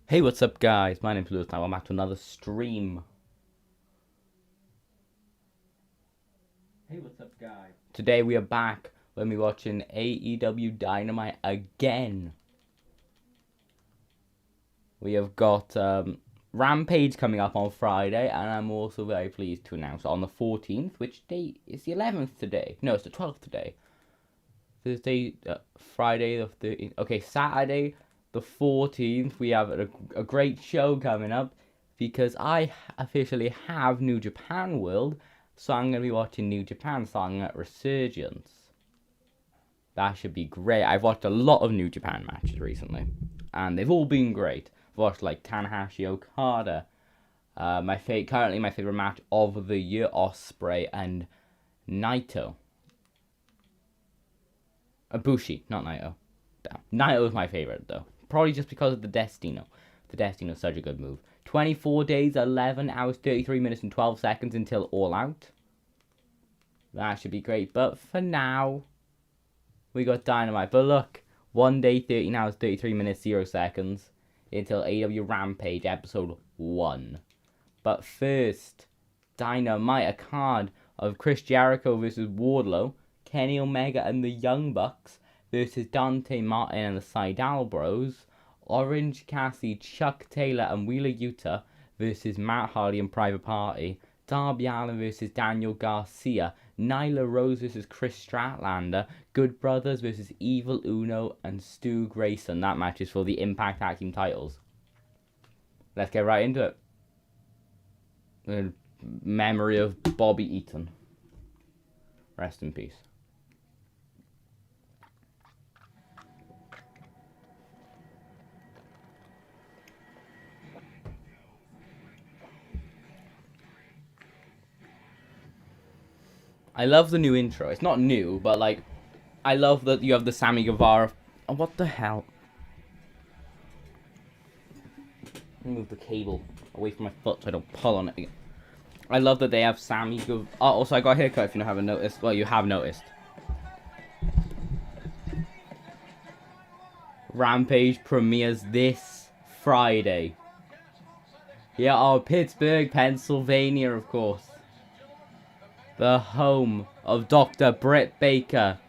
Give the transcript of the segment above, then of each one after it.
Hey, what's up, guys? My name's LewisKnight. Welcome back to another stream. Hey, what's up, guys? Today we are back when we're watching AEW Dynamite again. We have got Rampage coming up on Friday, and I'm also very pleased to announce on the 14th, which day is the 11th today? No, it's the 12th today. Thursday, Friday the 13th. Okay, Saturday the 14th, we have a great show coming up because I officially have New Japan World, so I'm going to be watching New Japan starting at Resurgence. That should be great. I've watched a lot of New Japan matches recently, and they've all been great. I've watched like Tanahashi Okada. Currently my favorite match of the year, Ospreay and Naito. Ibushi, not Naito. Damn. Naito is my favorite though. Probably just because of the Destino. The Destino is such a good move. 24 days, 11 hours, 33 minutes, and 12 seconds until All Out. That should be great. But for now, we got Dynamite. But look, 1 day, 13 hours, 33 minutes, 0 seconds until AEW Rampage episode 1. But first, Dynamite, a card of Chris Jericho versus Wardlow, Kenny Omega and the Young Bucks versus Dante Martin and the Sydal Bros, Orange Cassidy, Chuck Taylor and Wheeler Yuta versus Matt Hardy and Private Party, Darby Allin versus Daniel Garcia, Nyla Rose versus Chris Statlander, Good Brothers versus Evil Uno and Stu Grayson. That match is for the Impact Tag Team titles. Let's get right into it. In memory of Bobby Eaton. Rest in peace. I love the new intro. It's not new, but like, I love that you have the Sammy Guevara. Oh, what the hell? Let me move the cable away from my foot so I don't pull on it again. I love that they have Sammy Guevara. Oh, also I got a haircut if you haven't noticed. Well, you have noticed. Rampage premieres this Friday. Yeah, oh, Pittsburgh, Pennsylvania, of course. The home of Dr. Britt Baker,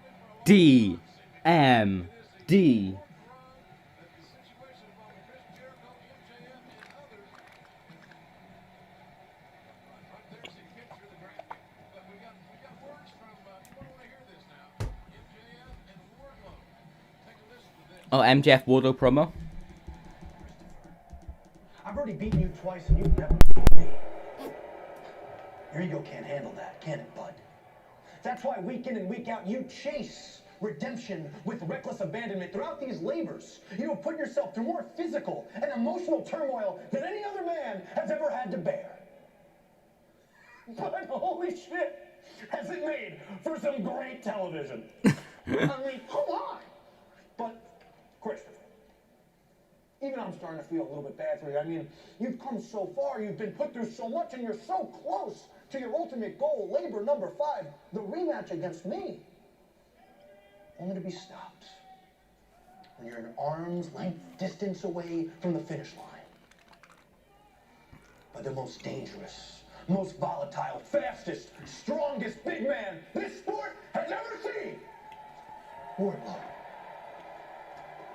DMD. Oh, MJF Wardlow promo. I've already beaten you twice and you've never beaten me. Your ego can't handle that, can it, bud? That's why week in and week out you chase redemption with reckless abandonment throughout these labors. You have put yourself through more physical and emotional turmoil than any other man has ever had to bear. But holy shit, has it made for some great television. I mean, come on. But, Christopher, even I'm starting to feel a little bit bad for you. I mean, you've come so far, you've been put through so much, and you're so close to your ultimate goal, labor number 5, the rematch against me. Only to be stopped when you're an arm's length distance away from the finish line. By the most dangerous, most volatile, fastest, strongest big man this sport has ever seen. Wardlow.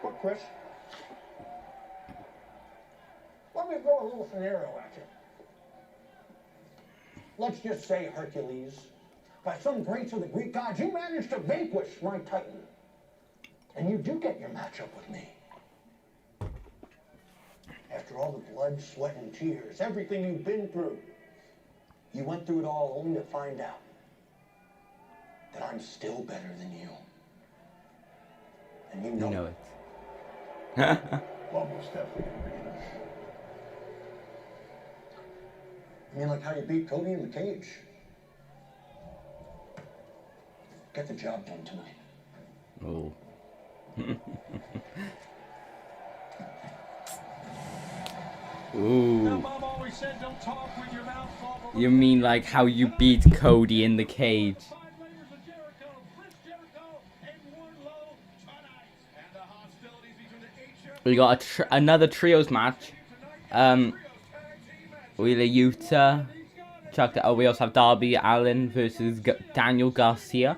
What, Chris? Let me throw a little scenario at you. Let's just say, Hercules, by some grace of the Greek gods, you managed to vanquish my Titan. And you do get your matchup with me. After all the blood, sweat, and tears, everything you've been through, you went through it all only to find out that I'm still better than you. And you know it. Well, most definitely. I mean, like how you beat Cody in the cage. Get the job done tonight. Oh. Ooh. Now, Bob always said, don't talk with your mouth full. You mean like how you beat Cody in the cage? We got another trios match. Wheeler Yuta. We also have Darby Allin versus Daniel Garcia.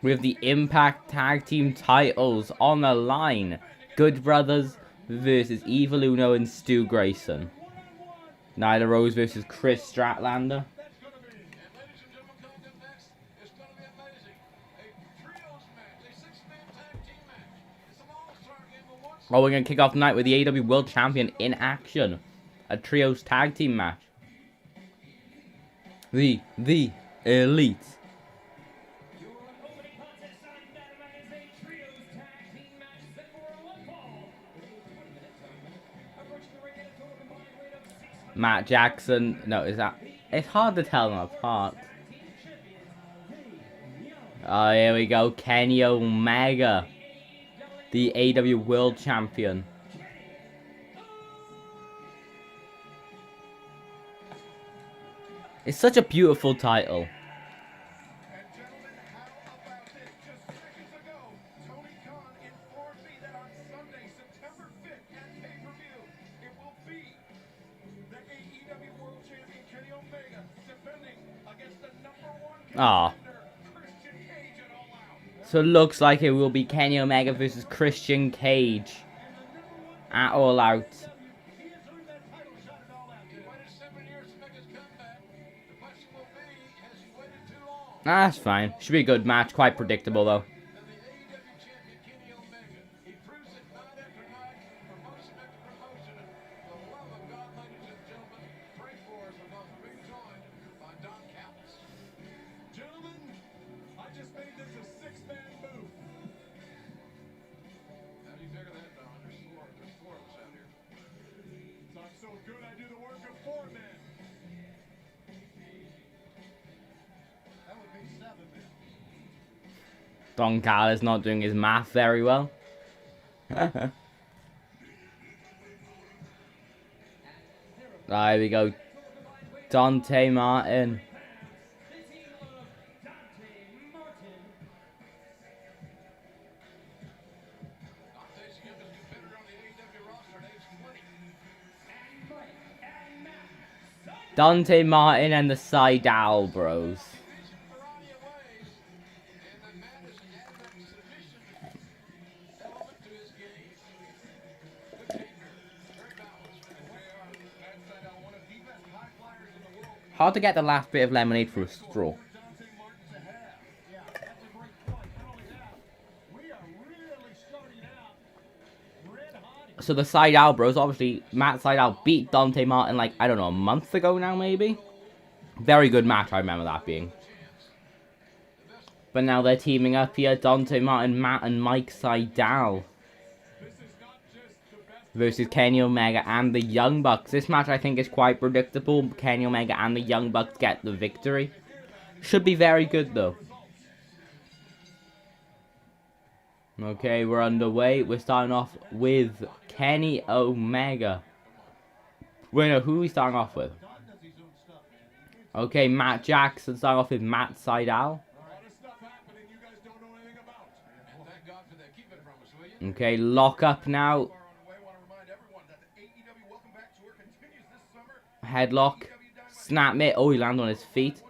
We have the Impact Tag Team titles on the line. Good Brothers versus Evil Uno and Stu Grayson. Nyla Rose versus Chris Statlander. Oh, we're going to kick off the night with the AEW World Champion in action. A trios tag team match. The Elite. Matt Jackson. No, is that... It's hard to tell them apart. Oh, here we go. Kenny Omega. The AEW World Champion. It's such a beautiful title. Ah. So it looks like it will be Kenny Omega versus Christian Cage at All Out. That's fine. Should be a good match. Quite predictable though. Don Callis not doing his math very well. There we go. Dante Martin. Dante Martin and the Seidel Bros. Hard to get the last bit of lemonade for a straw. So the Seidel Bros, obviously, Matt Seidel beat Dante Martin like, I don't know, a month ago now maybe? Very good match, I remember that being. But now they're teaming up here, Dante Martin, Matt and Mike Seidel. Versus Kenny Omega and the Young Bucks. This match I think is quite predictable. Kenny Omega and the Young Bucks get the victory. Should be very good though. Okay, we're underway. We're starting off with Kenny Omega. Wait, no, who are we starting off with? Okay, Matt Jackson starting off with Matt Seidel. Okay, lock up now. Headlock. Snap mitt. Oh, he landed on his feet.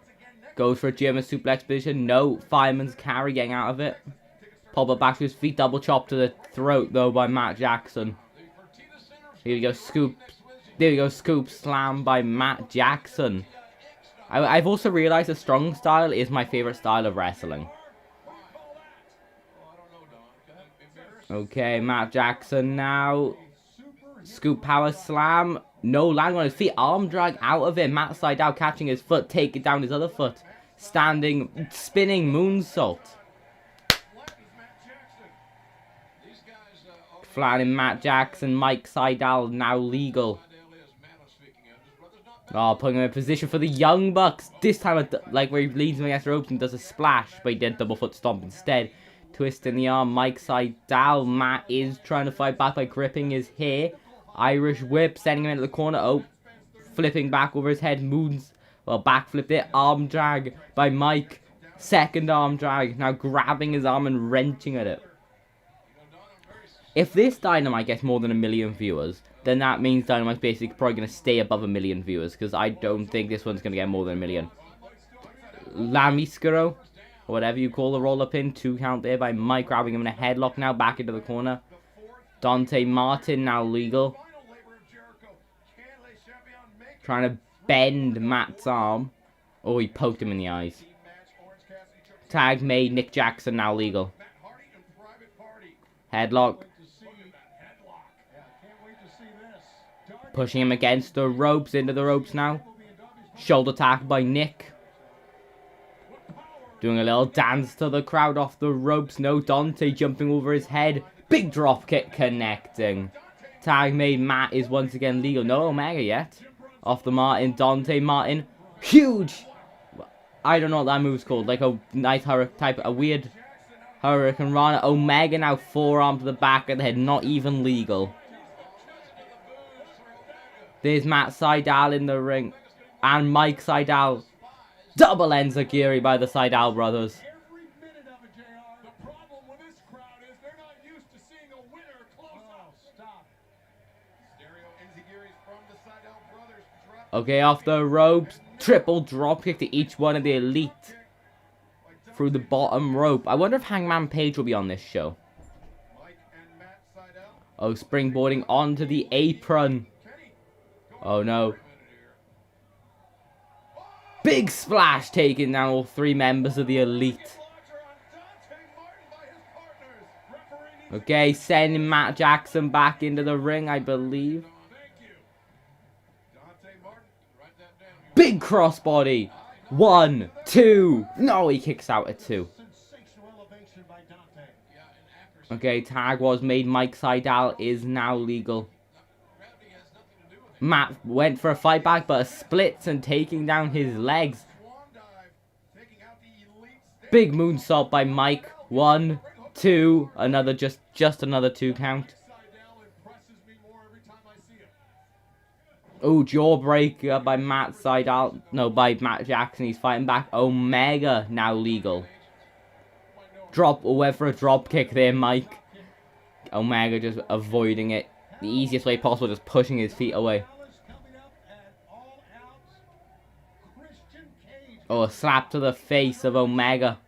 Goes for a German suplex position. No. Fireman's carry getting out of it. Pop it back to his feet. Double chop to the throat, though, by Matt Jackson. Here we go. Scoop. There we go. Scoop slam by Matt Jackson. I've also realized the strong style is my favorite style of wrestling. Okay, Matt Jackson now. Scoop power slam. No, landing on his feet. Arm drag out of it. Matt Seidel catching his foot. Taking down his other foot. Standing. Spinning moonsault. Flattening Matt Jackson. Mike Seidel now legal. Oh, putting him in position for the Young Bucks. This time, like where he leads him against the ropes and does a splash. But he did double foot stomp instead. Twist in the arm. Mike Seidel. Matt is trying to fight back by gripping his hair. Irish whip, sending him into the corner. Oh, flipping back over his head. Backflipped it. Arm drag by Mike Second arm drag. Now grabbing his arm and wrenching at it. If this Dynamite gets more than 1 million viewers, then that means Dynamite's basically probably going to stay above 1 million viewers. Because I don't think this one's going to get more than 1 million. Lamiskuro, or whatever you call the roll-up pin. 2 count there by Mike, grabbing him in a headlock now. Back into the corner. Dante Martin now legal. Trying to bend Matt's arm. Oh, he poked him in the eyes. Tag made. Nick Jackson now legal. Headlock. Pushing him against the ropes. Into the ropes now. Shoulder attack by Nick. Doing a little dance to the crowd off the ropes. No, Dante jumping over his head. Big drop kick connecting. Tag made. Matt is once again legal. No Omega yet. Off the Martin. Dante Martin. Huge. I don't know what that move's called. Like a nice type. A weird Hurricane Rana. Omega now forearm to the back of the head. Not even legal. There's Matt Sydal in the ring. And Mike Sydal. Double Enziguri by the Sydal brothers. Okay, off the ropes. Triple dropkick to each one of the Elite. Through the bottom rope. I wonder if Hangman Page will be on this show. Oh, springboarding onto the apron. Oh no. Big splash taking down all 3 members of the Elite. Okay, sending Matt Jackson back into the ring, I believe. Big crossbody. 1, 2. No, he kicks out at 2. Okay, tag was made. Mike Sydal is now legal. Matt went for a fight back, but splits and taking down his legs. Big moonsault by Mike. 1, 2. Another just another 2 count. Oh, jawbreaker by Matt Sydal. No, by Matt Jackson. He's fighting back. Omega now legal. Went for a drop kick there, Mike. Omega just avoiding it. The easiest way possible, just pushing his feet away. Oh, a slap to the face of Omega.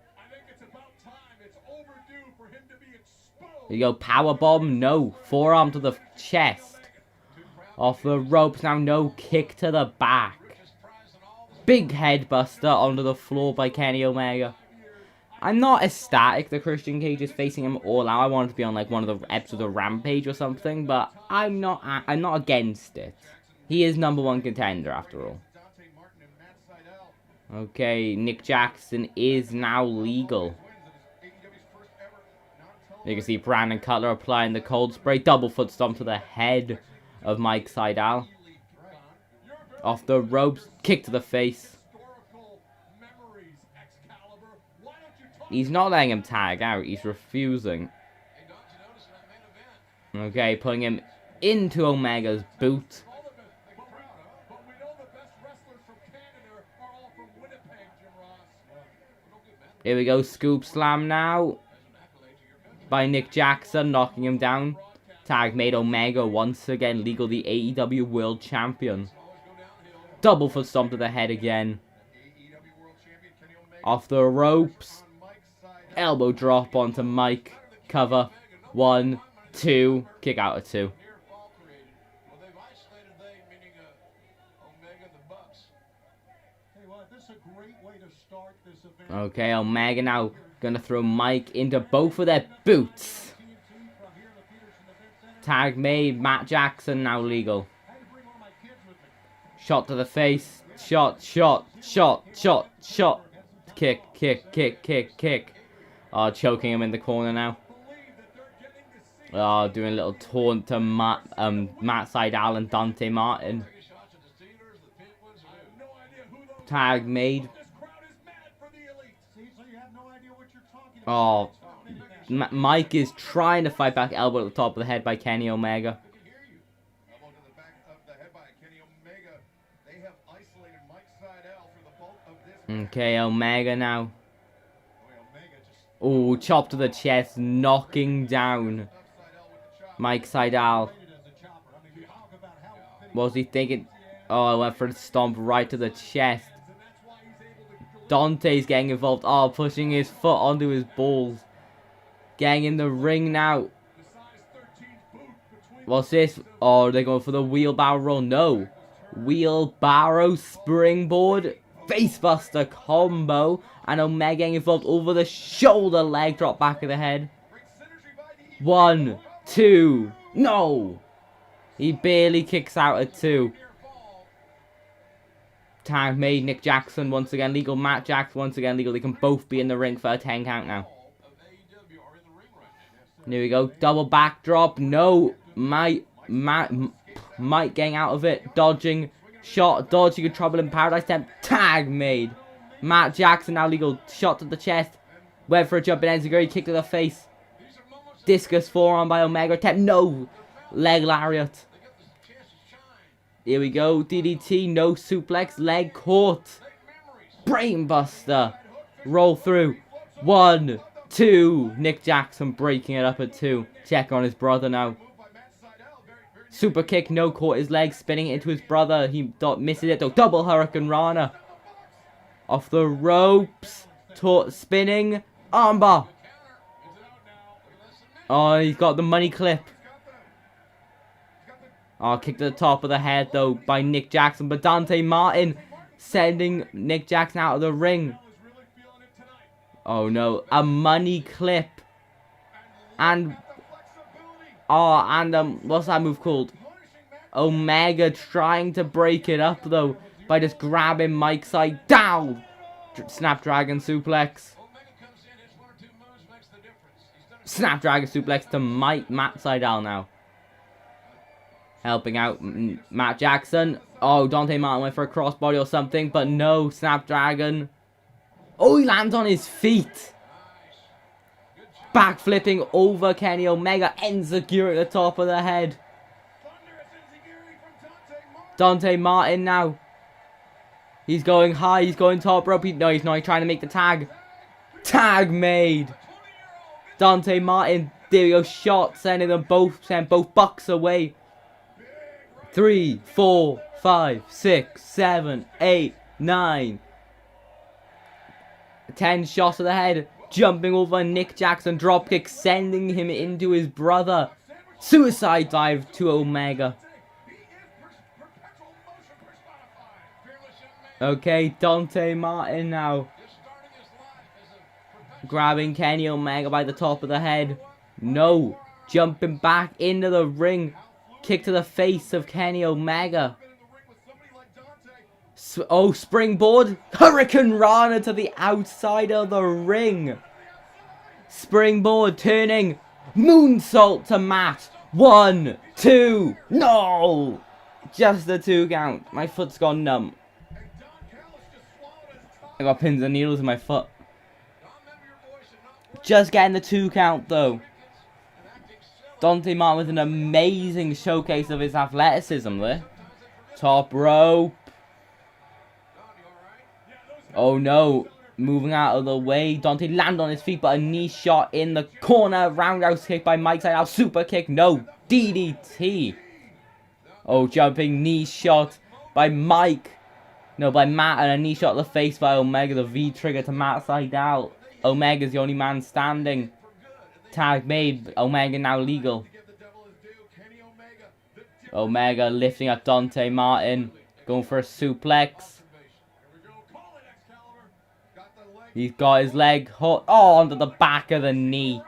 There you go, powerbomb. No. Forearm to the chest. Off the ropes now. No, kick to the back. Big headbuster onto the floor by Kenny Omega. I'm not ecstatic that Christian Cage is facing him all out. I want it to be on like one of the episodes of Rampage or something, but I'm not against it. He is #1 contender after all. Okay, Nick Jackson is now legal. You can see Brandon Cutler applying the cold spray. Double foot stomp to the head of Mike Sydal. Off the ropes. Kick to the face. He's not letting him tag out. He's refusing. Okay, putting him into Omega's boot. Here we go. Scoop slam now. By Nick Jackson, knocking him down. Tag made. Omega once again legal, the AEW World Champion. Double foot stomp to the head again. Off the ropes. Elbow drop onto Mike. Cover. 1, 2. Kick out at 2. Okay, Omega now gonna throw Mike into both of their boots. Tag made. Matt Jackson now legal. Shot to the face. Shot. Kick. Oh, choking him in the corner now. Oh, doing a little taunt to Matt Sydal and Dante Martin. Tag made. Oh, Mike is trying to fight back. Elbow at the top of the head by Kenny Omega. Okay, Omega now Oh, chop to the chest, knocking down Mike Seidel. What was he thinking? Oh, I went for a stomp right to the chest. Dante's getting involved. Oh, pushing his foot onto his balls. Getting in the ring now. What's this? Oh, they're going for the wheelbarrow roll. No. Wheelbarrow springboard. Facebuster combo. And Omega getting involved over the shoulder leg drop back of the head. 1, 2. No. He barely kicks out at 2. Tag made. Nick Jackson once again legal. Matt Jackson once again legal. They can both be in the ring for a 10 count now. Here we go. Double backdrop. No. Mike getting out of it. Dodging. Shot. Dodging a Trouble in Paradise attempt. Tag made. Matt Jackson now legal. Shot to the chest. Went for a jumping enziguri. Kick to the face. Discus forearm by Omega attempt. No. Leg lariat. Here we go. DDT. No suplex. Leg caught. Brainbuster. Roll through. 1, 2. Nick Jackson breaking it up at 2. Check on his brother now. Super kick. No, caught his leg. Spinning it into his brother. He misses it though. Double Hurricane Rana. Off the ropes. Spinning. Armbar. Oh, he's got the money clip. Oh, kick to the top of the head, though, by Nick Jackson. But Dante Martin sending Nick Jackson out of the ring. Oh, no. A money clip. And... Oh, and, what's that move called? Omega trying to break it up, though, by just grabbing Mike's side down. Snapdragon suplex. Snapdragon suplex to Matt Seidel now. Helping out Matt Jackson. Oh, Dante Martin went for a crossbody or something, but no, Snapdragon. Oh, he lands on his feet. Backflipping over Kenny Omega. Enziguri at the top of the head. Dante Martin now. He's going high, he's going top rope. No, he's not. He's trying to make the tag. Tag made. Dante Martin. There we go. Shot. Send both bucks away. 3, 4, 5, 6, 7, 8, 9. 10 shots to the head. Jumping over Nick Jackson. Dropkick. Sending him into his brother. Suicide dive to Omega. Okay, Dante Martin now. Grabbing Kenny Omega by the top of the head. No. Jumping back into the ring. Kick to the face of Kenny Omega. Oh, springboard. Hurricane Rana to the outside of the ring. Springboard turning. Moonsault to Matt. 1, 2. No. Just the 2 count. My foot's gone numb. I got pins and needles in my foot. Just getting the 2 count though. Dante Martin with an amazing showcase of his athleticism there. Top rope. Oh no. Moving out of the way. Dante landed on his feet, but a knee shot in the corner. Roundhouse kick by Mike Seidel. Super kick. No. DDT. Oh, jumping knee shot by Mike. No, by Matt, and a knee shot to the face by Omega. The V trigger to Matt Seidel. Omega's the only man standing. Tag made. Omega now legal. Omega lifting up Dante Martin. Going for a suplex. He's got his leg hooked. Oh, onto the back of the knee.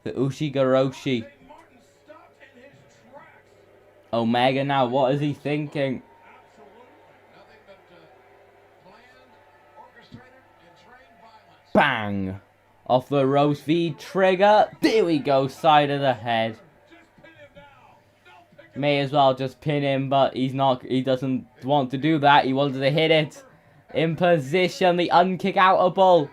The Ushigoroshi. Omega now, what is he thinking? Bang! Off the ropes, V trigger. There we go, side of the head. May as well just pin him, but he doesn't want to do that. He wanted to hit it. In position, the unkick-outable.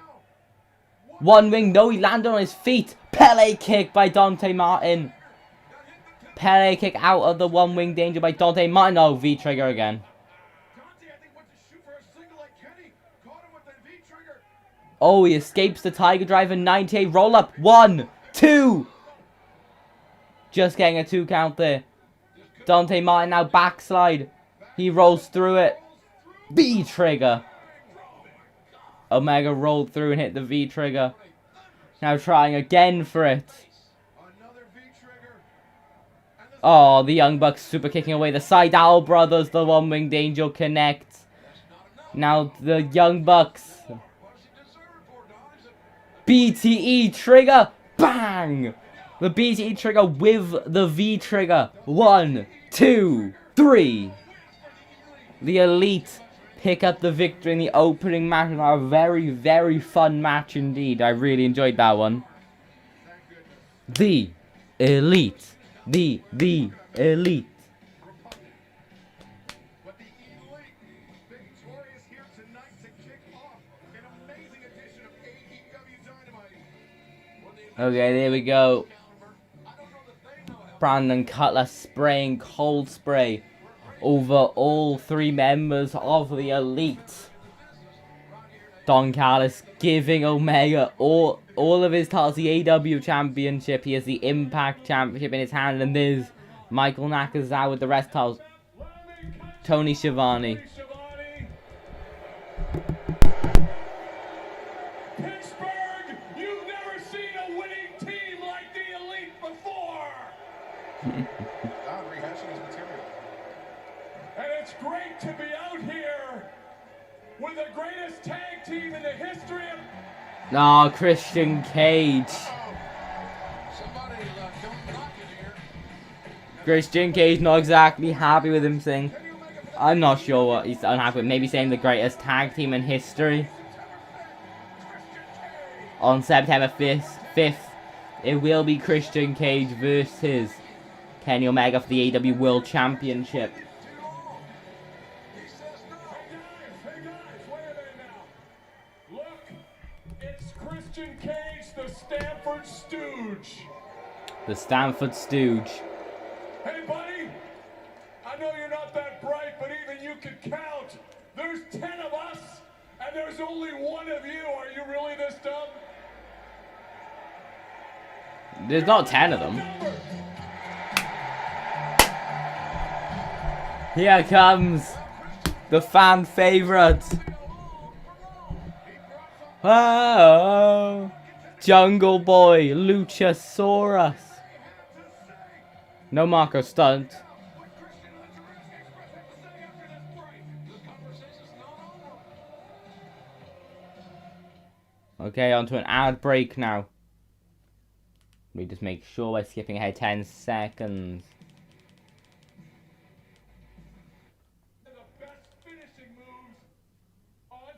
One wing, no, he landed on his feet. Pele kick by Dante Martin. Pele kick out of the one wing danger by Dante Martin. Oh, V trigger again. Oh, he escapes the Tiger Driver. 98 roll up. 1, 2. Just getting a 2 count there. Dante Martin now backslide. He rolls through it. V trigger. Omega rolled through and hit the V trigger. Now trying again for it. Oh, the Young Bucks super kicking away. The Seidel brothers, the One Winged Angel connects. Now the Young Bucks. BTE trigger. Bang! The BTE trigger with the V trigger. 1, 2, 3. The Elite pick up the victory in the opening match. A very, very fun match indeed. I really enjoyed that one. The Elite. The Elite. But the Elite victorious here tonight to kick off an amazing edition of AEW Dynamite. Okay, there we go. Brandon Cutler spraying cold spray over all 3 members of the Elite. Don Callis giving Omega all of his titles, the AEW Championship. He has the Impact Championship in his hand, and there's Michael Nakazawa with the rest titles. Tony Schiavone. Pittsburgh, you've never seen a winning team like the Elite before. Rehashing his material. And it's great to be out here with the greatest tag team in the history of... No, Christian Cage. Somebody don't knock it here. Christian Cage not exactly happy with him saying, I'm not sure what he's unhappy with. Maybe saying the greatest tag team in history. On September 5th, it will be Christian Cage versus Kenny Omega for the AEW World Championship. Hey guys, wait a minute now. Look, it's Christian Cage, the Stanford Stooge. The Stanford Stooge. Hey buddy, I know you're not that bright, but even you can count. There's 10 of us, and there's only 1 of you. Are you really this dumb? There's not 10 of them. Here comes the fan favorite. Oh, Jungle Boy, Luchasaurus. No Marco Stunt. Okay, on to an ad break now. We just make sure we're skipping ahead 10 seconds. The best finishing moves on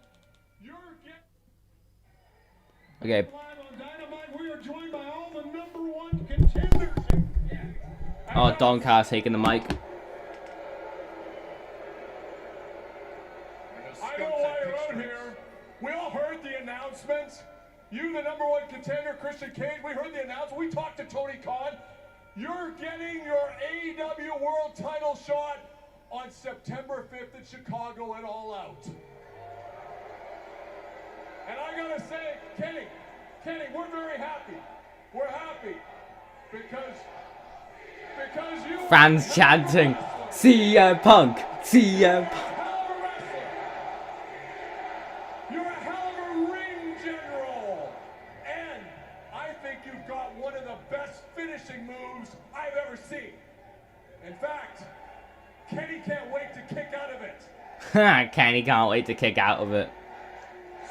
your Okay, live on Dynamite. We are joined by all the #1 contenders. oh, Don Carr's taking the mic. I know why you're out here. We all heard the announcements. You, the #1 contender, Christian Cage, we heard the announcement. We talked to Tony Khan. You're getting your AEW World Title shot on September 5th in Chicago and All Out. And I gotta say, Kenny, we're very happy. We're happy because you Fans chanting, CM Punk, CM Punk. You're a hell of a ring general. And I think you've got one of the best finishing moves I've ever seen. In fact, Kenny can't wait to kick out of it. Kenny can't wait to kick out of it.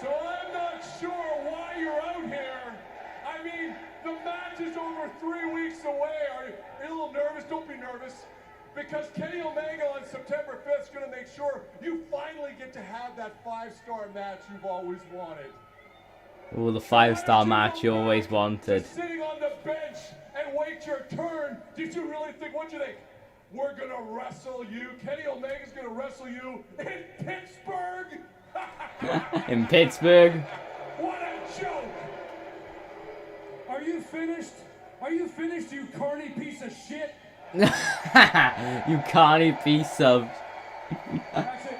So I'm not sure why you're out here. I mean, the match is over 3 weeks away. Are you a little nervous? Don't be nervous. Because Kenny Omega on September 5th is going to make sure you finally get to have that 5-star match you've always wanted. Oh, the 5-star match you always wanted. Sitting on the bench and wait your turn. Did you really think, what'd you think? We're going to wrestle you. Kenny Omega's going to wrestle you in Pittsburgh? In Pittsburgh. What a joke! Are you finished? Are you finished, you carny piece of shit? You carny piece of... That's it.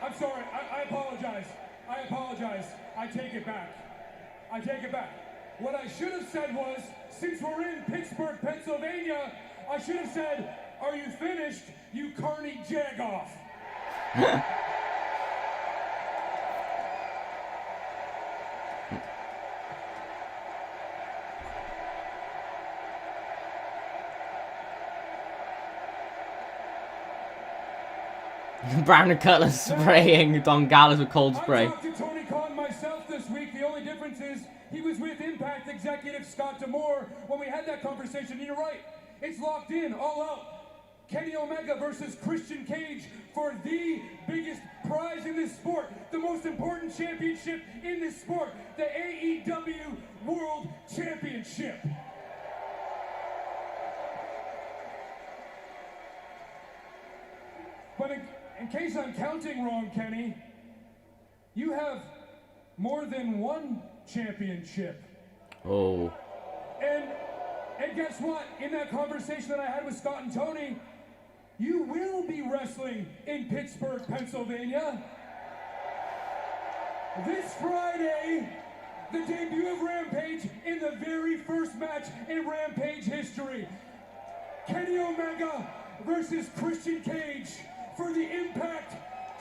I'm sorry. I apologize. I apologize. I take it back. I take it back. What I should have said was, since we're in Pittsburgh, Pennsylvania, I should have said, are you finished, you carny jagoff? Brandon Cutler spraying Don Gallows with cold spray. I talked to Tony Khan myself this week. The only difference is he was with Impact executive Scott D'Amore when we had that conversation. And you're right. It's locked in, all out. Kenny Omega versus Christian Cage for the biggest prize in this sport. The most important championship in this sport. The AEW World Championship. But in case I'm counting wrong, Kenny, you have more than one championship. Oh. And guess what? In that conversation that I had with Scott and Tony, you will be wrestling in Pittsburgh, Pennsylvania. This Friday, the debut of Rampage in the very first match in Rampage history. Kenny Omega versus Christian Cage for the Impact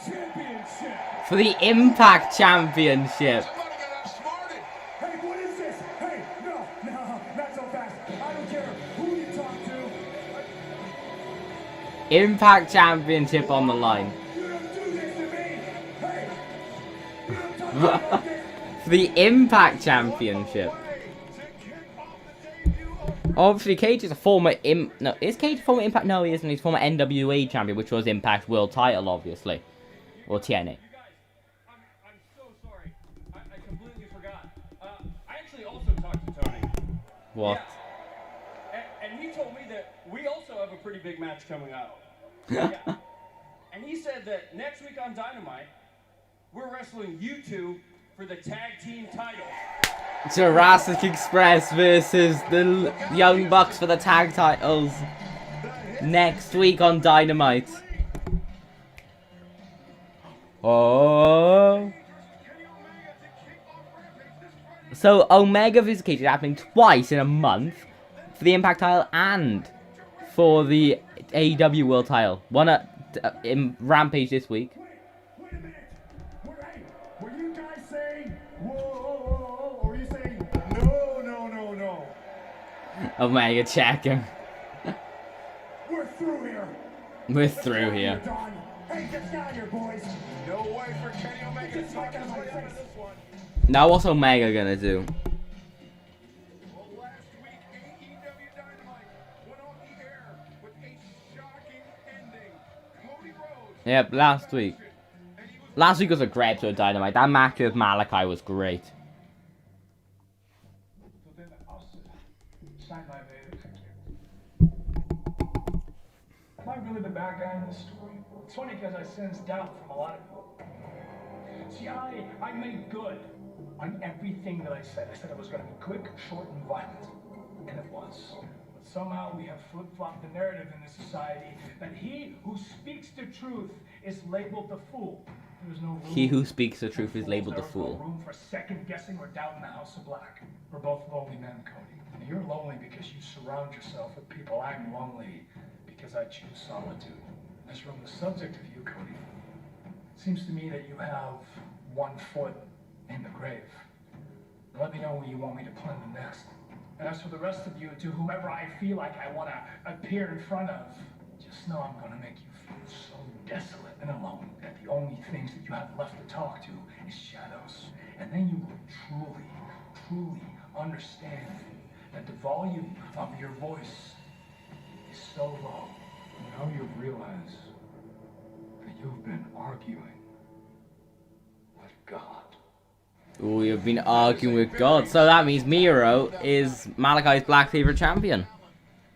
Championship. For the Impact Championship. Somebody got outsmarted. Hey, what is this? Hey, no, not so fast. I don't care who you talk to. Impact Championship on the line. You don't do this to me. Hey, you don't talk about this. For the Impact Championship. Obviously, Cage is a former is Cage a former Impact? No, he isn't. He's former NWA champion, which was Impact World Title, obviously, or TNA. You guys, I'm so sorry. I completely forgot. I actually also talked to Tony. What? Yeah. And he told me that we also have a pretty big match coming up. Yeah. And he said that next week on Dynamite, we're wrestling you two for the tag team titles. Jurassic Express versus the Young Bucks for the tag titles next week on Dynamite. Oh. So Omega vs Cage is happening twice in a month for the Impact title and for the AEW World title. One at in Rampage this week. Wait a minute. Were you guys saying whoa, or were you saying no? Omega checking. We're through here. We're through here. Done. Hey, get down here, boys. No way for Kenny Omega to talk his way out of this one. Now what's Omega gonna do? Well, last week, AEW Dynamite went on the air with a shocking ending. Cody Rhodes. Yep, last week. Last week was a great episode of Dynamite. That match with Malachi was great. Am I really the bad guy in this story? It's funny because I sensed doubt from a lot of people. See, I made good on everything that I said. I said it was going to be quick, short, and violent. And it was. But somehow we have flip-flopped the narrative in this society that he who speaks the truth is labeled the fool. There's no room. He who speaks the truth is labeled the There's fool. no room for second guessing or doubt in the House of Black. We're both lonely men, Cody. And you're lonely because you surround yourself with people. I'm lonely because I choose solitude. As from the subject of you, Cody, it seems to me that you have 1 foot in the grave. Let me know where you want me to plant the next. And as for the rest of you, to whomever I feel like I want to appear in front of, just know I'm going to make you feel so desolate and alone that the only things that you have left to talk to is shadows. And then you will truly understand that the volume of your voice is so low. Now you realize that you've been arguing with God. We have been arguing with God. So that means Miro is Malachi's Black favorite champion.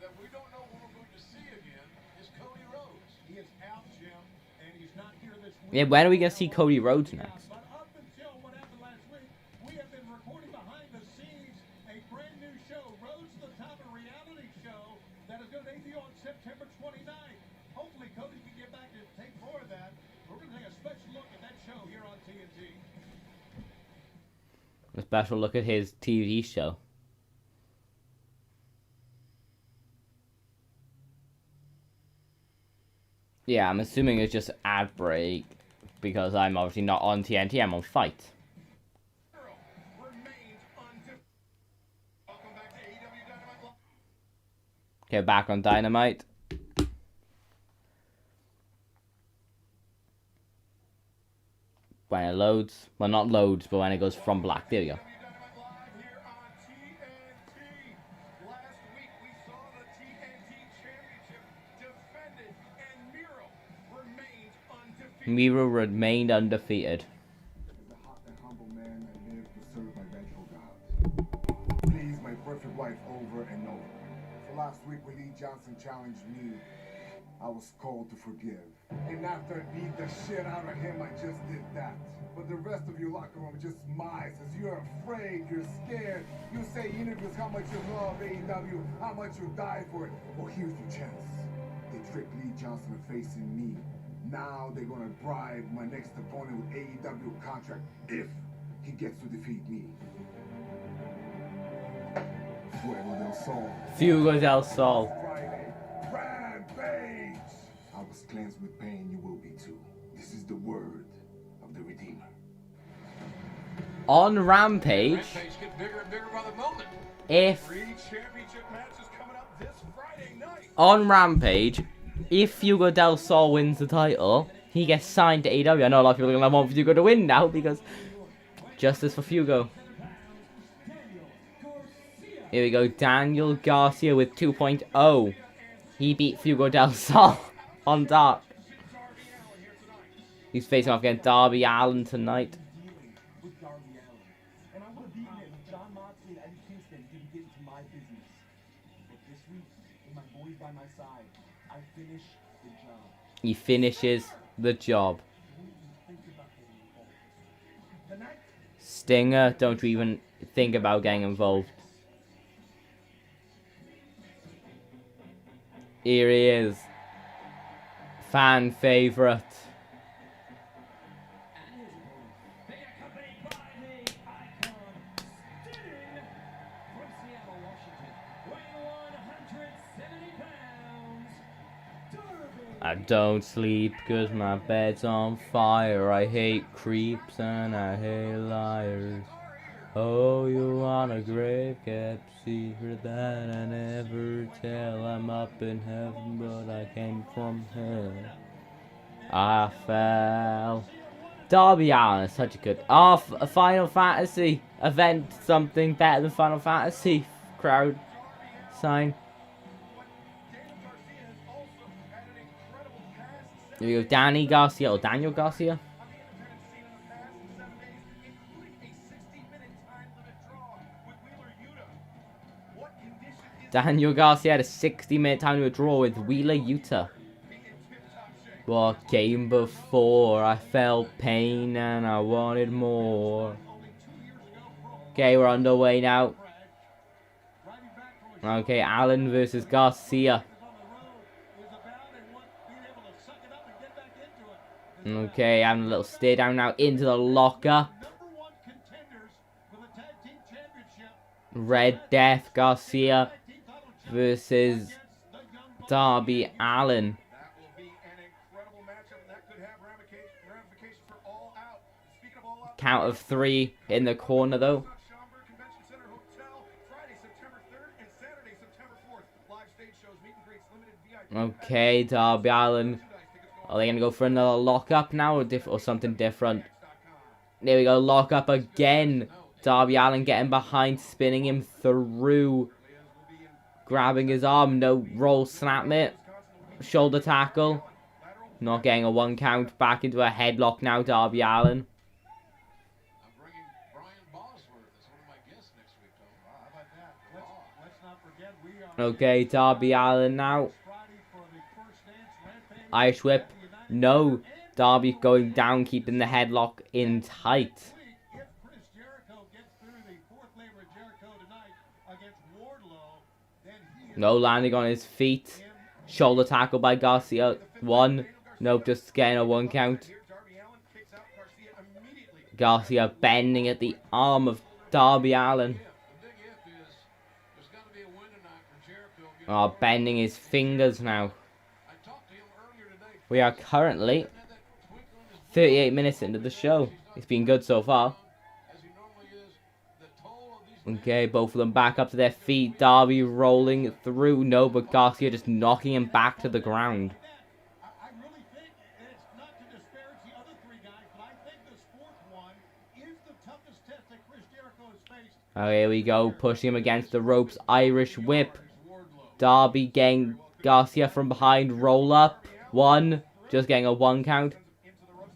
That we don't know what we're going to see again is Cody Rhodes. He is out, Jim, and he's not here this week. Yeah, when are we going to see Cody Rhodes next? But up until what happened last week, we have been recording behind the scenes a brand new show, Rhodes to the Top, a reality show that is going to debut on September 29th. Hopefully Cody can get back and take more of that. We're going to take a special look at that show here on TNT. special look at his TV show. Yeah, I'm assuming it's just ad break because I'm obviously not on TNT, I'm on Fight. Okay, back on Dynamite. When it loads, well not loads, but when it goes from black, there we go. Miro remained undefeated. As a hot and humble man, I live to serve my vengeful gods. Please my perfect wife over and over. So last week when Lee Johnson challenged me, I was called to forgive. And after I beat the shit out of him, I just did that. But the rest of your locker room just smiles as you're afraid, you're scared. You say in interviews how much you love AEW, how much you die for it. Well, here's your chance. They tricked Lee Johnson into facing me. Now they're gonna bribe my next opponent with AEW contract if he gets to defeat me. Fuego del Sol. Fuego del Sol. Friday. Rampage! I was cleansed with pain, you will be too. This is the word of the Redeemer. On Rampage, Gets bigger and bigger by the moment. if Three championship matches coming up this Friday night. on Rampage, if Fuego del Sol wins the title, he gets signed to AEW. I know a lot of people are gonna want Fuego to win now because justice for Fuego. Here we go, Daniel Garcia with 2.0. He beat Fuego del Sol on Dark. He's facing off against Darby Allin tonight. With Darby Allin. And I would have beaten it if John Moxley and Eddie Kingston didn't get into my business. But this week, with my boys by my side, I finish the job. He finishes the job. Stinger, don't you even think about getting involved. Here he is. Fan favorite. I don't sleep 'cause my bed's on fire. I hate creeps and I hate liars. Oh, you want a grave kept secret that I never tell. I'm up in heaven, but I came from hell. I fell. Darby Allin is such a good. Oh, a Final Fantasy event. Something better than Final Fantasy crowd sign. Here we go, Danny Garcia or Daniel Garcia. Daniel Garcia had a 60-minute time to draw with Wheeler Yuta. What came before? I felt pain and I wanted more. Okay, we're underway now. Okay, Allen versus Garcia. Okay, having a little stare down now into the lockup. Red Death Garcia versus Darby Allin. Count of 3 in the corner though. Okay, Darby Allin. Are they going to go for another lockup now or something different? There we go, lockup again. Darby Allin getting behind, spinning him through. Grabbing his arm, no roll snap it. Shoulder tackle. Not getting a 1 count. Back into a headlock now, Darby Allin. Okay, Darby Allin now. Irish whip. No. Darby going down, keeping the headlock in tight. No, landing on his feet. Shoulder tackle by Garcia. 1. Nope, just getting a 1 count. Garcia bending at the arm of Darby Allin. Oh, bending his fingers now. We are currently 38 minutes into the show. It's been good so far. Okay, both of them back up to their feet. Darby rolling through. No, but Garcia just knocking him back to the ground. I really think, and it's not to disparage the other three guys, but I think this fourth one is the toughest test that Chris Jericho has faced. Oh, here we go. Pushing him against the ropes. Irish whip. Darby getting Garcia from behind. Roll up. 1. Just getting a 1 count.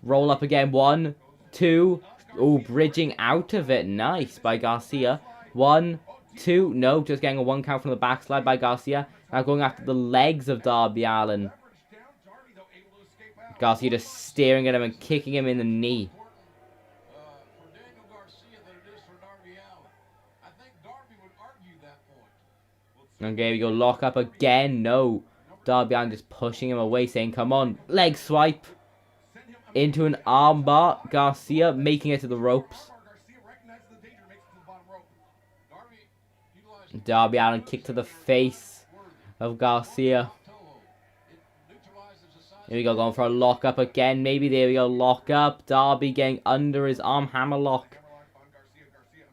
Roll up again. 1, 2. Oh, bridging out of it. Nice by Garcia. 1, 2. No, just getting a 1 count from the backslide by Garcia. Now going after the legs of Darby Allin. Garcia just staring at him and kicking him in the knee. Okay, we go lock up again. No. Darby Allin just pushing him away, saying, come on. Leg swipe. Into an armbar. Garcia making it to the ropes. Darby Allin kick to the face of Garcia. Here we go, going for a lock up again. Maybe there we go, lock up. Darby getting under his arm hammerlock.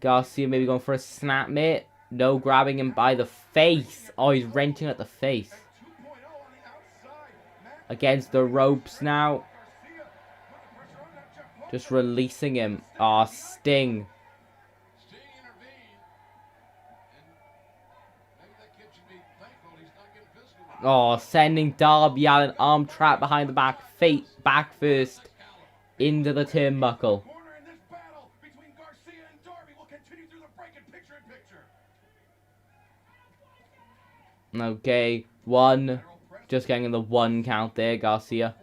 Garcia maybe going for a snap mate. No, grabbing him by the face. Oh, he's wrenching at the face. Against the ropes now. Just releasing him. Ah, Sting. Oh, sending Darby Allin arm trap behind the back. Back first. Into the turnbuckle. Okay, 1. Just getting the 1 count there, Garcia.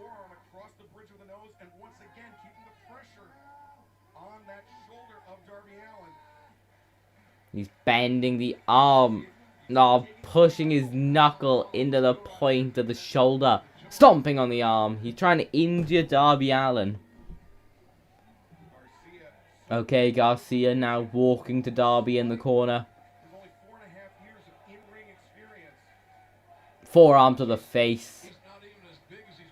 He's bending the arm. No, pushing his knuckle into the point of the shoulder. Stomping on the arm. He's trying to injure Darby Allin. Okay, Garcia now walking to Darby in the corner. Forearm to the face.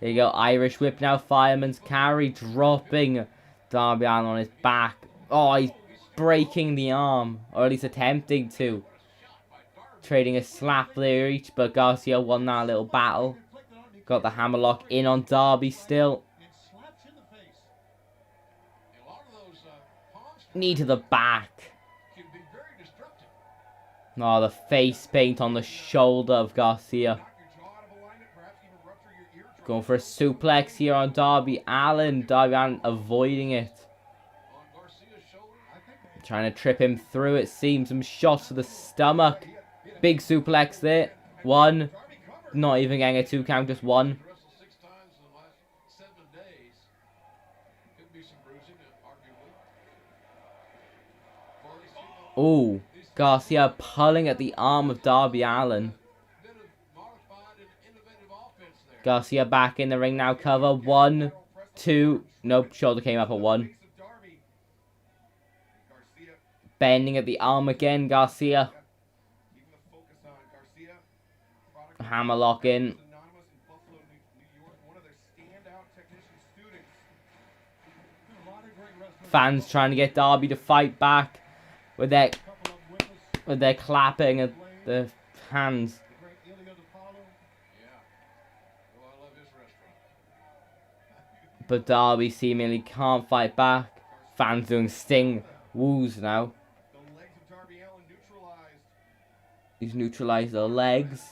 There you go, Irish whip now, fireman's carry, dropping Darby Allin on his back. Oh, he's breaking the arm, or at least attempting to. Trading a slap there each, but Garcia won that little battle. Got the hammerlock in on Darby still. Knee to the back. Oh, the face paint on the shoulder of Garcia. Going for a suplex here on Darby Allin. Darby Allin avoiding it. Trying to trip him through, it seems. Some shots to the stomach. Big suplex there. 1. Not even getting a 2 count, just 1. Oh, Garcia pulling at the arm of Darby Allin. Garcia back in the ring now. Cover. 1, 2. Nope, shoulder came up at 1. Bending at the arm again, Garcia. Hammerlock in. Fans trying to get Darby to fight back with their clapping at the hands. But Darby seemingly can't fight back. Fans doing Sting woos now. He's neutralized the legs.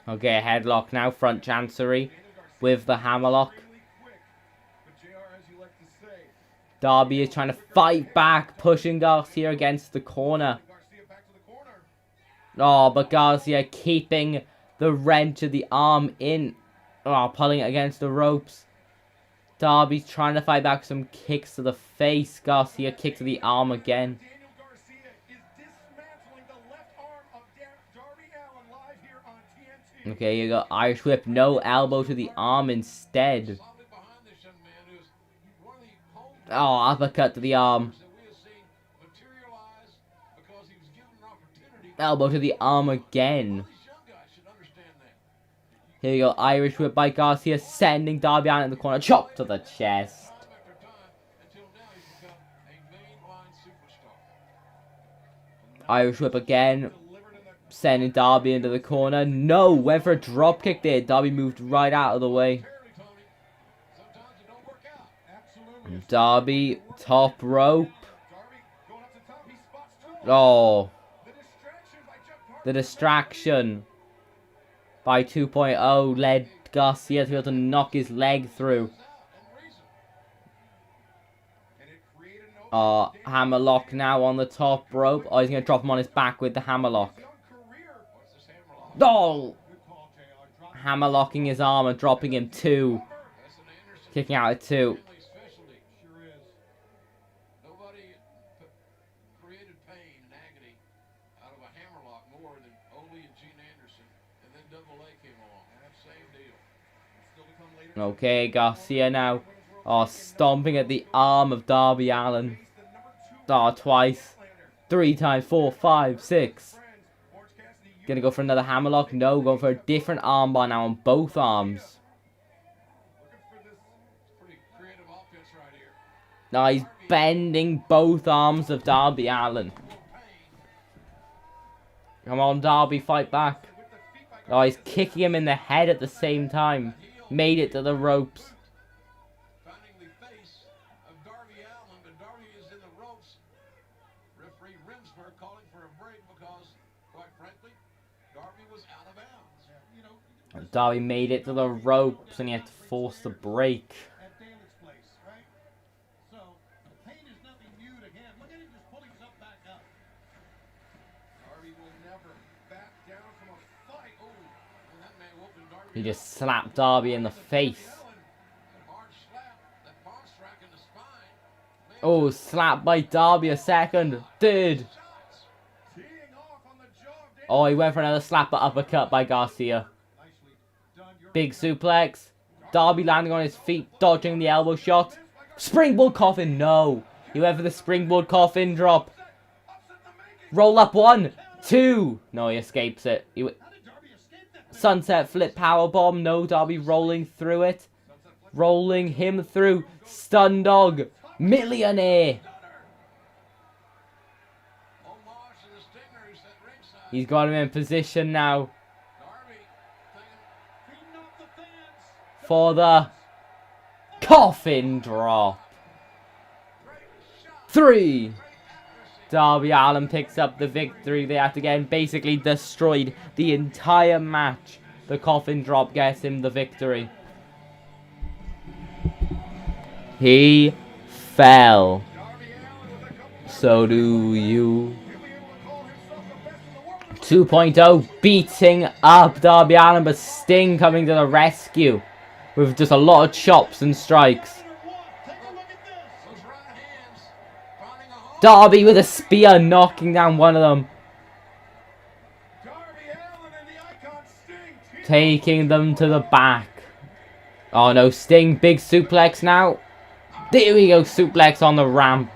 Okay, a headlock now, front chancery with the hammerlock. Darby is trying to fight back, pushing Garcia against the corner. Oh, but Garcia keeping the wrench of the arm in. Oh, pulling it against the ropes. Darby's trying to fight back, some kicks to the face. Garcia kick to the arm again. Okay, you got Irish whip, no elbow to the arm instead. Oh, uppercut to the arm. Elbow to the arm again. Here you go, Irish whip by Garcia, sending Darby Allin in the corner. Chop to the chest. Irish whip again, sending Darby into the corner. No, went for a drop kick there. Darby moved right out of the way. Darby, top rope. Oh. The distraction by 2.0 led Garcia to be able to knock his leg through. Hammerlock now on the top rope. Oh, he's going to drop him on his back with the hammerlock. Oh! Hammerlocking his arm and dropping him 2. Kicking out at 2. Okay, Garcia now. Oh, stomping at the arm of Darby Allin. Oh, twice. 3 times, 4, 5, 6. Gonna go for another hammerlock? No, going for a different armbar now on both arms. Now he's bending both arms of Darby Allin. Come on, Darby, fight back. Oh, he's kicking him in the head at the same time. Made it to the ropes. Darby made it to the ropes and he had to force the break. He just slapped Darby in the face. Oh, slap by Darby a second. Dude. Oh, he went for another slap but uppercut by Garcia. Big suplex. Darby landing on his feet, dodging the elbow shot. Springboard coffin, no. He went for the springboard coffin drop. Roll up 1, 2. No, he escapes it. Sunset flip powerbomb. No, Darby rolling through it. Rolling him through. Stun dog. Millionaire. He's got him in position now. For the coffin drop. 3. Darby Allin picks up the victory. They have to again basically destroyed the entire match. The coffin drop gets him the victory. He fell. So do you. 2.0 beating up Darby Allin, but Sting coming to the rescue with just a lot of chops and strikes. Darby with a spear knocking down one of them. Taking them to the back. Oh no, Sting, big suplex now. There we go, suplex on the ramp.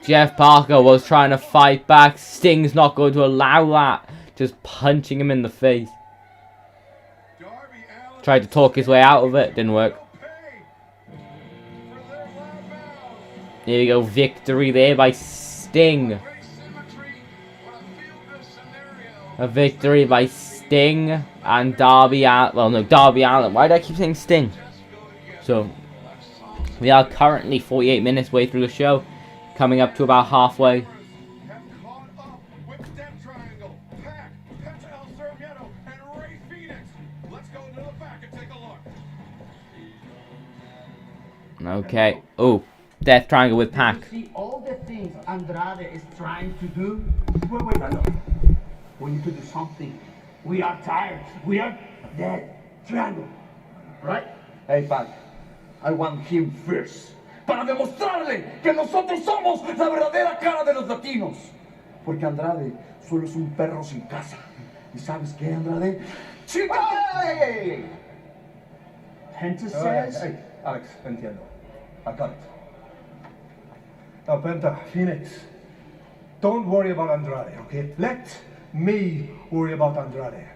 Jeff Parker was trying to fight back. Sting's not going to allow that. Just punching him in the face. Tried to talk his way out of it. Didn't work. There you go. Victory there by Sting. A victory by Sting and Darby Allin. Well, no, Darby Allin. Why do I keep saying Sting? So, we are currently 48 minutes way through the show. Coming up to about halfway. Okay. Oh, Death Triangle with Pac. See all the things Andrade is trying to do. Wait, no. We need to do something. We are tired. We are dead. Triangle. right? Hey, Pac, I want him first. Para demostrarle que nosotros somos la verdadera cara de los latinos. Porque Andrade solo es un perro sin casa. ¿Y sabes qué, Andrade? ¡Chica! ¡Hey! Penta says... Hey, Alex, entiendo. I got it. Now, Penta, Phoenix, don't worry about Andrade, okay? Let me worry about Andrade.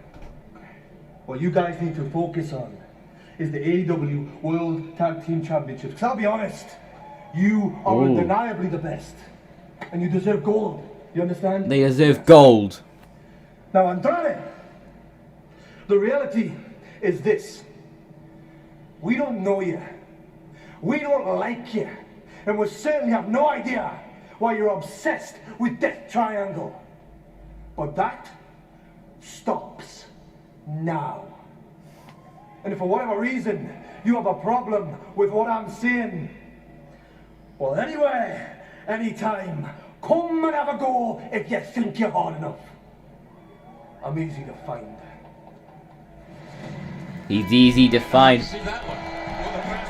What you guys need to focus on is the AEW World Tag Team Championships. Because I'll be honest, you are undeniably the best. And you deserve gold. You understand? They deserve gold. Now, Andrade, the reality is this. We don't know you. We don't like you. And we certainly have no idea why you're obsessed with Death Triangle. But that stops now. And if for whatever reason you have a problem with what I'm saying, well, anyway, anytime, come and have a go if you think you're hard enough. I'm easy to find. He's easy to find.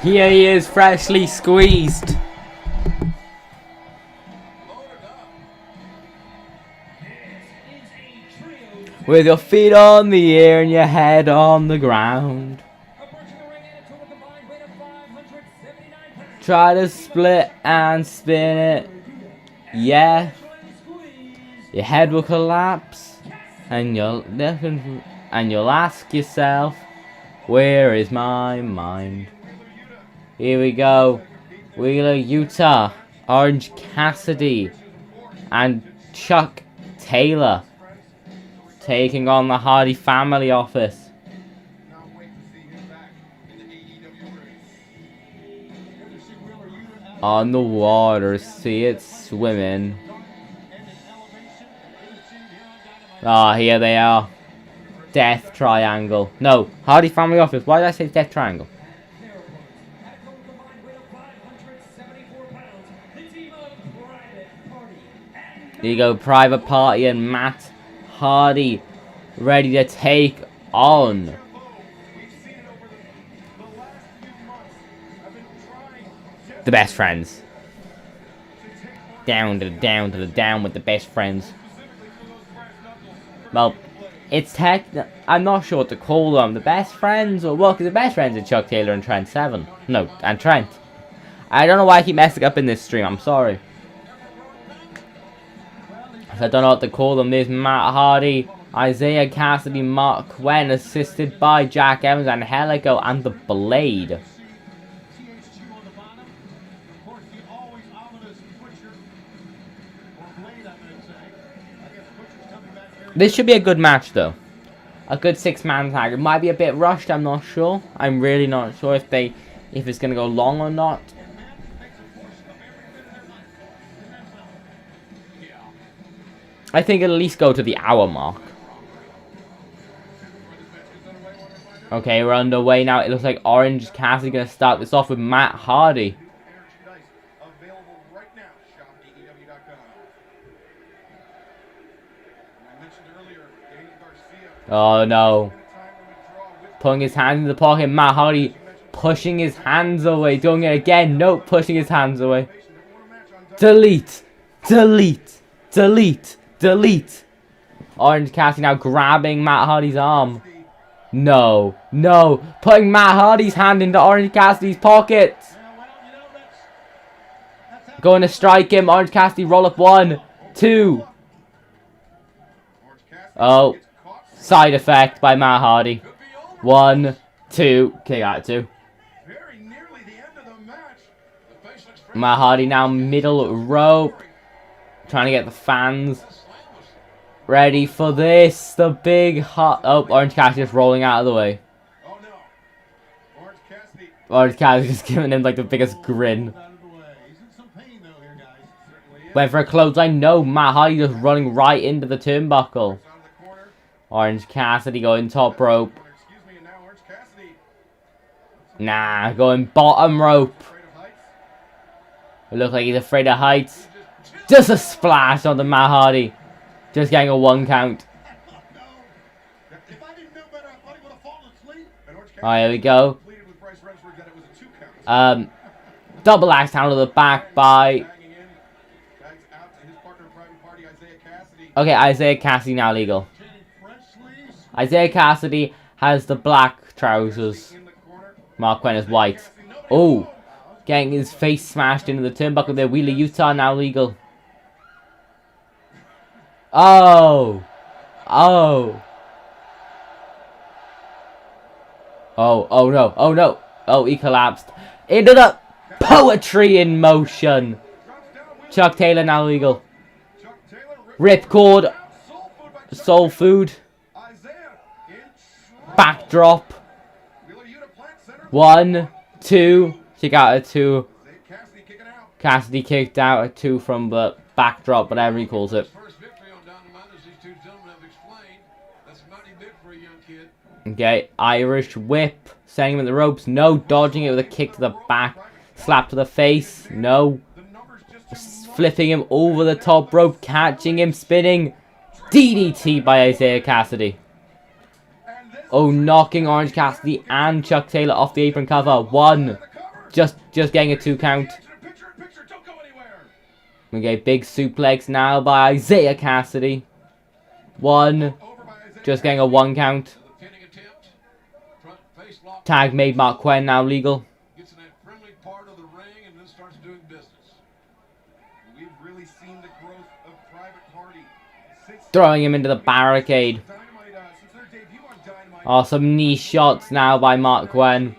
Here he is, freshly squeezed. With your feet on the air and your head on the ground. Try to split and spin it. Yeah. Your head will collapse. And you'll ask yourself, where is my mind? Here we go. Wheeler, Utah, Orange Cassidy, and Chuck Taylor taking on the Hardy Family Office. On the water, see it swimming. Ah, here they are. Death Triangle. No, Hardy Family Office. Why did I say Death Triangle? There you go, Private Party and Matt Hardy ready to take on the Best Friends. Down with the Best Friends. Well, it's I'm not sure what to call them. The Best Friends, or well, because the Best Friends are Chuck Taylor and Trent Seven. No, and Trent. I don't know why I keep messing up in this stream. I'm sorry. I don't know what to call them. There's Matt Hardy, Isaiah Cassidy, Mark Quinn, assisted by Jack Evans and Helico and the Blade. This should be a good match, though. A good 6-man tag. It might be a bit rushed. I'm not sure. I'm really not sure if it's gonna go long or not. I think it'll at least go to the hour mark. Okay, we're underway now. It looks like Orange Cassidy gonna start this off with Matt Hardy. Oh no. Putting his hands in the pocket. Matt Hardy pushing his hands away. Doing it again. Nope, pushing his hands away. Delete. Delete. Delete. Delete. Orange Cassidy now grabbing Matt Hardy's arm. No. No. Putting Matt Hardy's hand into Orange Cassidy's pocket. Going to strike him. Orange Cassidy roll up 1, 2. Oh. Side effect by Matt Hardy. 1, 2. Okay, got 2. Matt Hardy now middle rope. Trying to get the fans ready for this. The big hot. Oh, Orange Cassidy just rolling out of the way. Orange Cassidy just giving him like the biggest grin. Went for a clothesline. No, Matt Hardy just running right into the turnbuckle. Orange Cassidy going top rope. Nah, going bottom rope. It looks like he's afraid of heights. Just a splash on the Matt Hardy. Just getting a 1 count. Alright, here we go. Double axe handle to the back by... Okay, Isaiah Cassidy now legal. Isaiah Cassidy has the black trousers. Mark Quinn is white. Oh, getting his face smashed into the turnbuckle there. Wheeler Utah now legal. Oh. Oh. Oh no. Oh no. Oh, he collapsed. Into the poetry in motion. Chuck Taylor now legal. Ripcord. Soul Food. Backdrop. 1, 2. Kick out at 2. Cassidy kicked out at 2 from the backdrop, whatever he calls it. Okay, Irish whip. Sending him in the ropes. No. Dodging it with a kick to the back. Slap to the face. No. Flipping him over the top rope. Catching him. Spinning. DDT by Isaiah Cassidy. Oh, knocking Orange Cassidy and Chuck Taylor off the apron cover. 1. Just getting a 2 count. Okay, big suplex now by Isaiah Cassidy. 1. Just getting a 1 count. Tag made Mark Quinn now legal. Throwing him into the barricade. Oh, some knee shots now by Mark Quinn.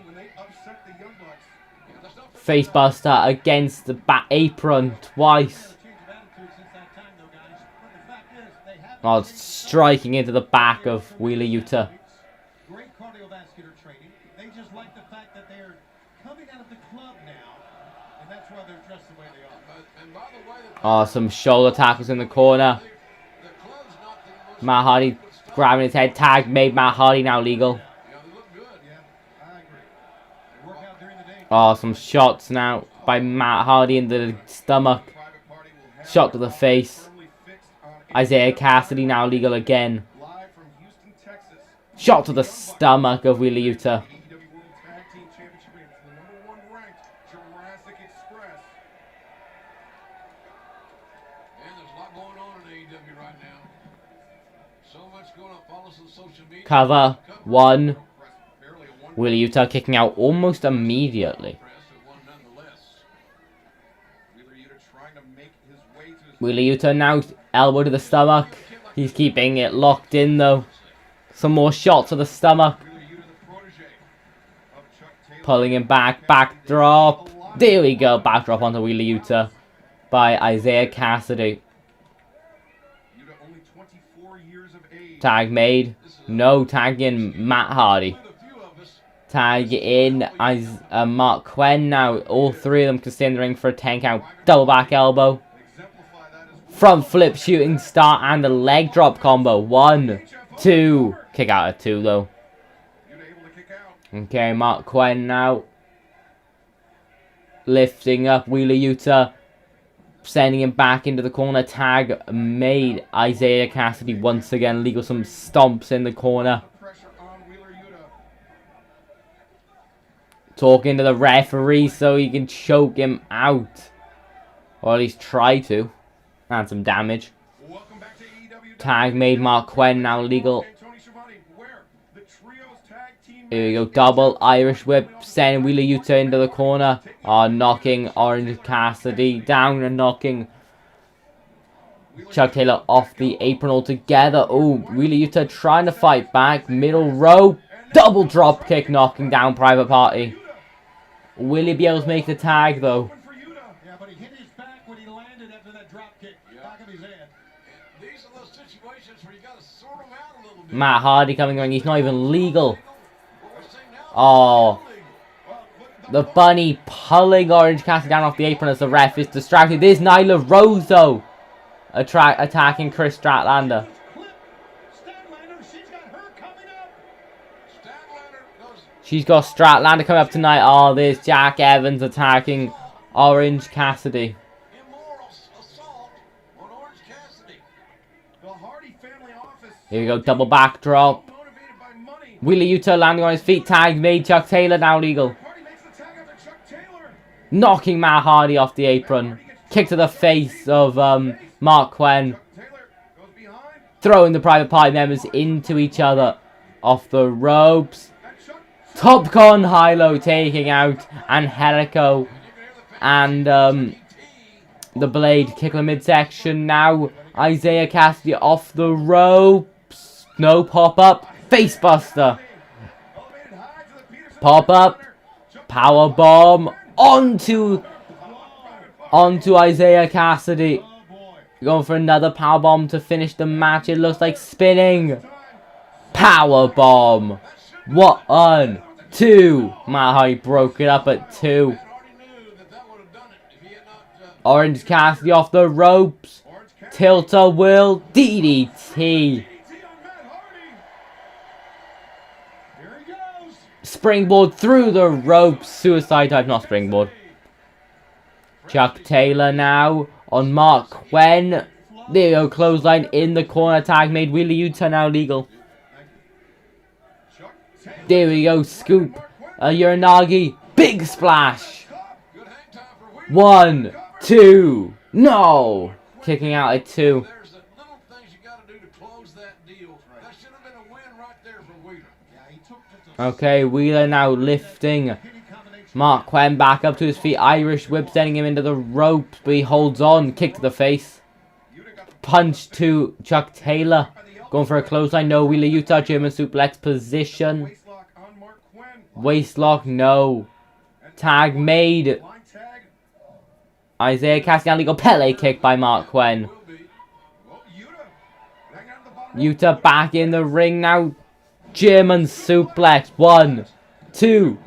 Facebuster against the back apron twice. Oh, striking into the back of Wheeler Yuta. Great cardiovascular training. They just like the fact that they're coming out of the club now, and that's why they're dressed the way they are. Oh, some shoulder tackles in the corner. Matt Hardy grabbing his head. Tag made Matt Hardy now legal. Oh, some shots now by Matt Hardy in the stomach. Shot to the face. Isaiah Cassidy now legal again. Shot to the stomach of Wheeler Yuta. Cover. 1. Wheeler Yuta kicking out almost immediately. Wheeler Yuta now elbow to the stomach. He's keeping it locked in though. Some more shots to the stomach. Pulling him back. Backdrop. There we go. Backdrop onto Wheeler Yuta by Isaiah Cassidy. Tag made. No, tag in Matt Hardy. Tag in Mark Quinn now. All 3 of them can stay in the ring for a 10 count. Double back elbow. Front flip shooting star and a leg drop combo. 1, 2. Kick out at 2 though. Okay, Mark Quinn now. Lifting up Wheeler Yuta. Sending him back into the corner. Tag made Isaiah Cassidy once again. Legal some stomps in the corner. Talking to the referee so he can choke him out. Or at least try to. And some damage. Tag made Mark Quinn now legal. Here we go. Double Irish whip. Sending Wheeler Yuta into the corner. Knocking Orange Cassidy down and knocking Chuck Taylor off the apron altogether. Oh, Wheeler Yuta trying to fight back. Middle row. Double drop kick knocking down Private Party. Will he be able to make the tag though? Yeah, but he hit his back when he landed after that drop kick. Back of his head. These are those situations where you got to sort them out a little bit. Matt Hardy coming in. He's not even legal. Oh. The bunny pulling Orange Cassidy down off the apron as the ref is distracted. There's Nyla Rose though. Attacking Chris Statlander. She's got Statlander coming up tonight. Oh, there's Jack Evans attacking Orange Cassidy. Here we go, double backdrop. Wheeler Yuta landing on his feet. Tag made Chuck Taylor now legal. knocking Matt Hardy off the apron. Kick to the face of Mark Quinn. Throwing the Private Party members into each other. Off the ropes. Top Con Hilo taking out Angelico and the Blade. Kick in the midsection now. Isaiah Cassidy off the ropes. No pop up. Facebuster. Pop up. Power bomb onto Isaiah Cassidy. Going for another power bomb to finish the match. It looks like spinning. Power bomb. 1, 2. Matt Hardy broke it up at 2. Orange Cassidy off the ropes. Tilt-a-whirl DDT. Springboard through the ropes. Suicide dive, not springboard. Chuck Taylor now on Mark Quinn. There you go, clothesline in the corner. Tag made. Wheeler Yuta now legal. There we go, scoop. Uranagi. Big splash. 1, 2. No. Kicking out at 2. Okay, Wheeler now lifting Mark Quinn back up to his feet. Irish whip sending him into the ropes, but he holds on. Kick to the face. Punch to Chuck Taylor. Going for a clothesline. No. Wheeler Yuta. German suplex position. Waistlock. No. Tag made. Isaiah Cassidy. Legal Pele kick by Mark Quinn. Yuta back in the ring now. German suplex. 1, 2.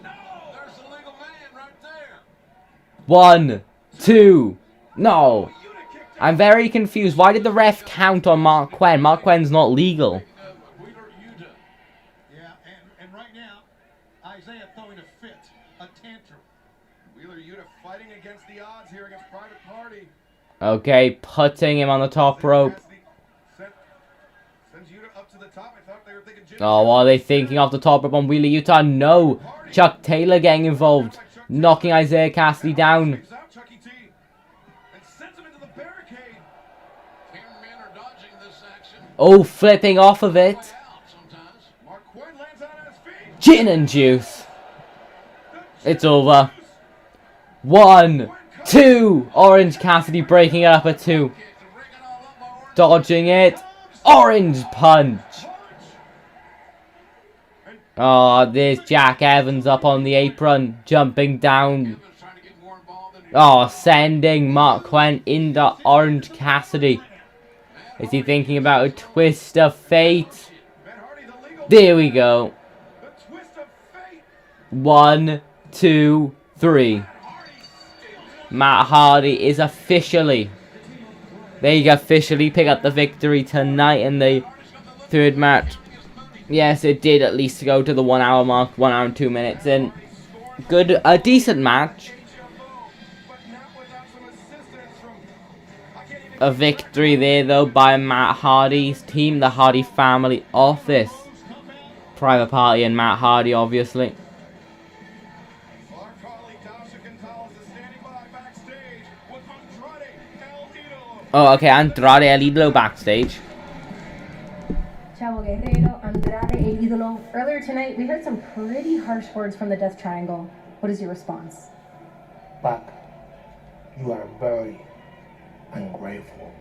1, 2. No. I'm very confused. Why did the ref count on Mark Quinn? Mark Quinn's not legal. Yeah, and right now, Isaiah throwing a fit, a tantrum. Wheeler Yuta fighting against the odds here against Private Party. Okay, putting him on the top rope. Oh, what are they thinking off the top rope on Wheeler Yuta? No. Chuck Taylor getting involved. Knocking Isaiah Cassidy down. Oh, flipping off of it. Gin and juice. It's over. 1, 2. Orange Cassidy breaking it up at 2. Dodging it. Orange punch. Oh, there's Jack Evans up on the apron. Jumping down. Oh, sending Mark Quinn into Orange Cassidy. Is he thinking about a twist of fate? There we go. 1, 2, 3. Matt Hardy is officially... They officially pick up the victory tonight in the third match. Yes, it did at least go to the 1 hour mark, 1 hour and 2 minutes in. Good, a decent match. A victory there though by Matt Hardy's team, the Hardy Family Office. Private Party and Matt Hardy, obviously. Oh, okay, Andrade El Idolo backstage. Chavo Guerrero, Andrade El Idolo. Earlier tonight, we heard some pretty harsh words from the Death Triangle. What is your response? Pac, you are very ungrateful.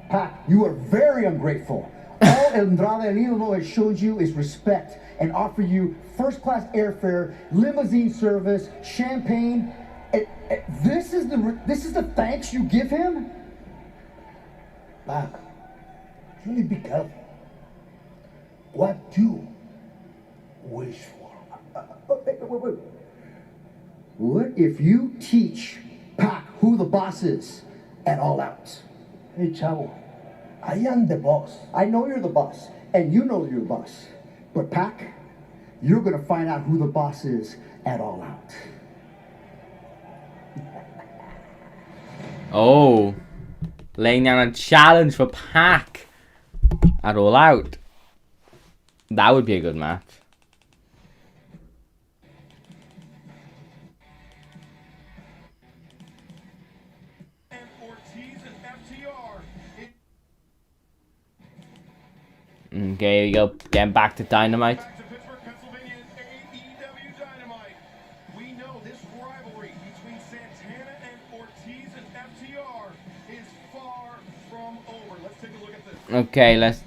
Pac, you are very ungrateful. All Andrade El Idolo has showed you is respect and offer you first-class airfare, limousine service, champagne. This is the thanks you give him? Pac, you need to be careful. What you wish for? Wait. What if you teach Pac who the boss is at All Out? Hey, Chavo, I am the boss. I know you're the boss, and you know you're the boss. But Pac, you're gonna find out who the boss is at All Out. Oh, laying down a challenge for Pac at All Out. That would be a good match. Okay, here we go. Getting back to Dynamite. Back to Pittsburgh, Pennsylvania, AEW Dynamite. We know this rivalry between Santana and Ortiz and FTR is far from over. Let's take a look at this. Okay, let's.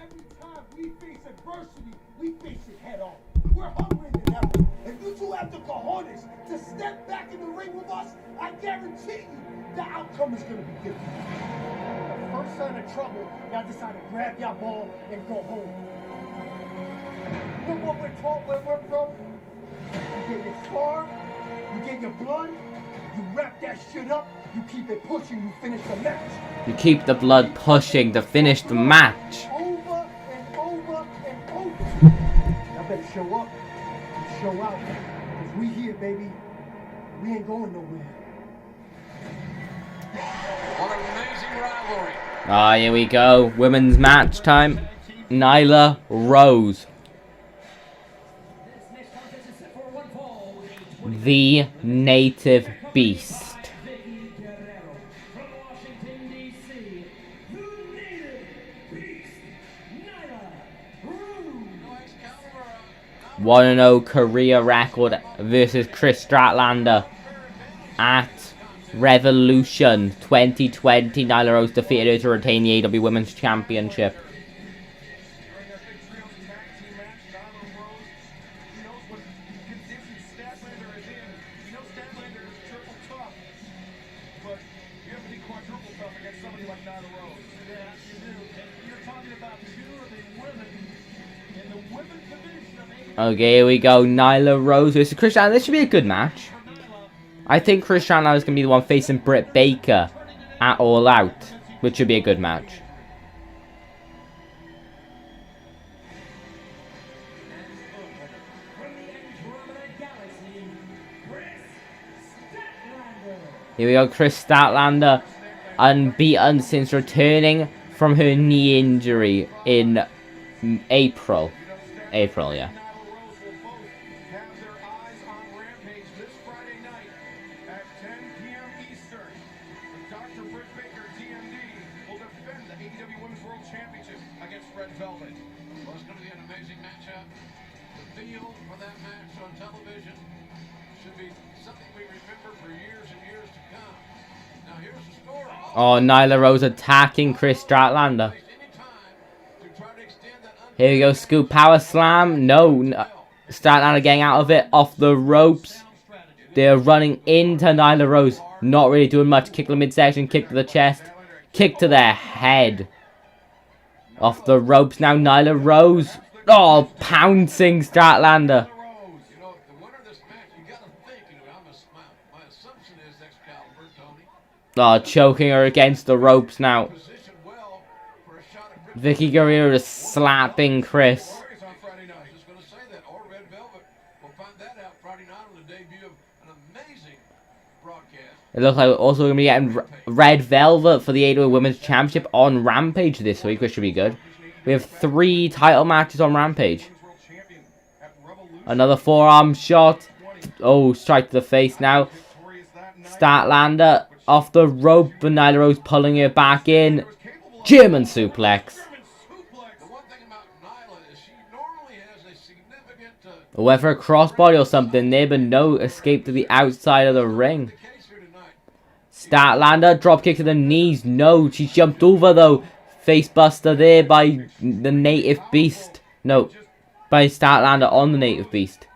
Every time we face adversity, we face it head on. We're hungrier than ever. If you two have the cojones to step back in the ring with us, I guarantee you the outcome is going to be different. The first sign of trouble, y'all decide to grab your ball and go home. You know what we're taught where we're from? You get your scar, you get your blood, you wrap that shit up, you keep it pushing, you finish the match. You keep the blood pushing to finish the match. Over and over and over. Y'all better show up and show out. Cause we here, baby. We ain't going nowhere. What an amazing rivalry. Ah, here we go. Women's match time. Nyla Rose. The Native Beast. One and 0 career record versus Chris Statlander at Revolution 2020. Nyla Rose defeated her to retain the AEW Women's Championship. During their big trios tag team match, Nyla Rose, he knows what condition Statlander is in. He knows Statlander is triple tough, but you have to be quadruple tough against somebody like Nyla Rose. Yeah, you do. And you're talking about two of the women in the women's division of AEW. Okay, here we go. Nyla Rose versus Chris Statlander. This should be a good match. I think Chris Statlander is going to be the one facing Britt Baker at All Out, which should be a good match. Here we go, Chris Statlander, unbeaten since returning from her knee injury in April. April, yeah. Have their eyes on Rampage this Friday night at 10 p.m. Eastern. Dr. Britt Baker, DMD, will defend the AEW Women's World Championship against Red Velvet. Well, it's going to be an amazing matchup. The feel for that match on television should be something we remember for years and years to come. Now, here's the story. Oh, Nyla Rose attacking Chris Statlander. Here we go, scoop power slam. No, Statlander getting out of it, off the ropes. They're running into Nyla Rose. Not really doing much. Kick to the midsection, kick to the chest, kick to their head. Off the ropes now, Nyla Rose. Oh, pouncing Statlander. Oh, choking her against the ropes now. Vicky Guerrero is slapping Chris. It looks like we're also going to be getting Red Velvet for the AEW Women's Championship on Rampage this week, which should be good. We have 3 title matches on Rampage. Another forearm shot. Oh, strike to the face now. Statlander off the rope, but Nyla Rose pulling it back in. German suplex. Whether a crossbody or something there, but no escape to the outside of the ring. Statlander, dropkick to the knees. No, she jumped over though. Facebuster there by the Native Beast. No, by Statlander on the Native Beast.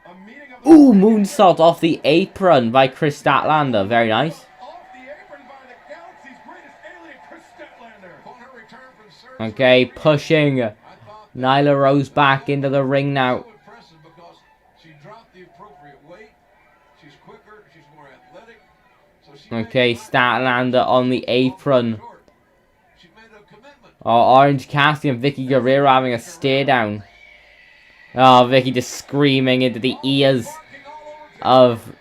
Ooh, moonsault off the apron by Chris Statlander. Very nice. Okay, pushing Nyla Rose back into the ring now. Okay, Statlander on the apron. Oh, Orange Cassidy and Vicky Guerrero having a stare down. Oh, Vicky just screaming into the ears of...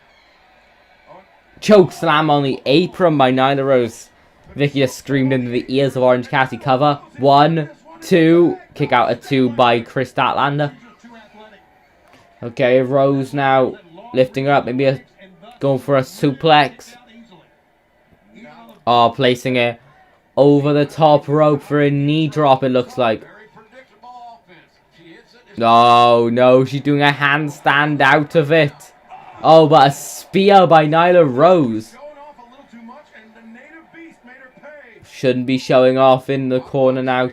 Choke slam on the apron by Nyla Rose. Vicky just screamed into the ears of Orange Cassidy. Cover. 1, 2. Kick out a 2 by Chris Statlander. Okay, Rose now lifting her up. Maybe going for a suplex. Oh, placing a Over the top rope for a knee drop, it looks like. Oh, no. She's doing a handstand out of it. Oh, but a spear by Nyla Rose. Shouldn't be showing off in the corner now.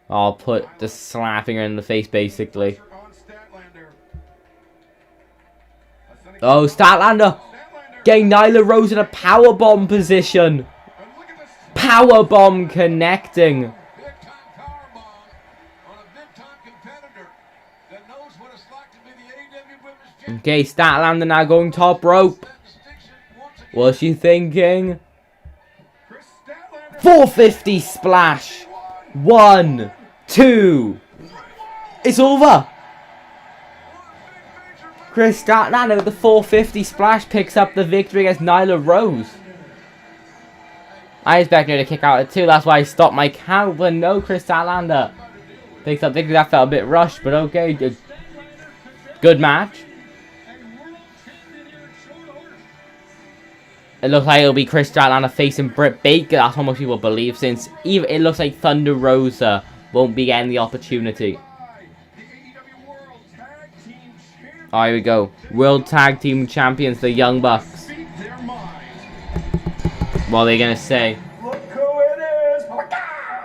I'll put just slapping her in the face, basically. Oh, Statlander getting Nyla Rose in a powerbomb position. Powerbomb connecting. Okay, Statlander now going top rope. What's she thinking? 450 splash. 1, 2. It's over. Chris Statlander with the 450 splash picks up the victory against Nyla Rose. I expected her to kick out at 2. That's why I stopped my count. But no, Chris Statlander picks up victory. That felt a bit rushed, but okay. Good match. It looks like it'll be Chris Statlander facing Britt Baker. That's how most people believe, since even it looks like Thunder Rosa won't be getting the opportunity. Oh, here we go. World Tag Team Champions, the Young Bucks. What are they going to say? Look who it is!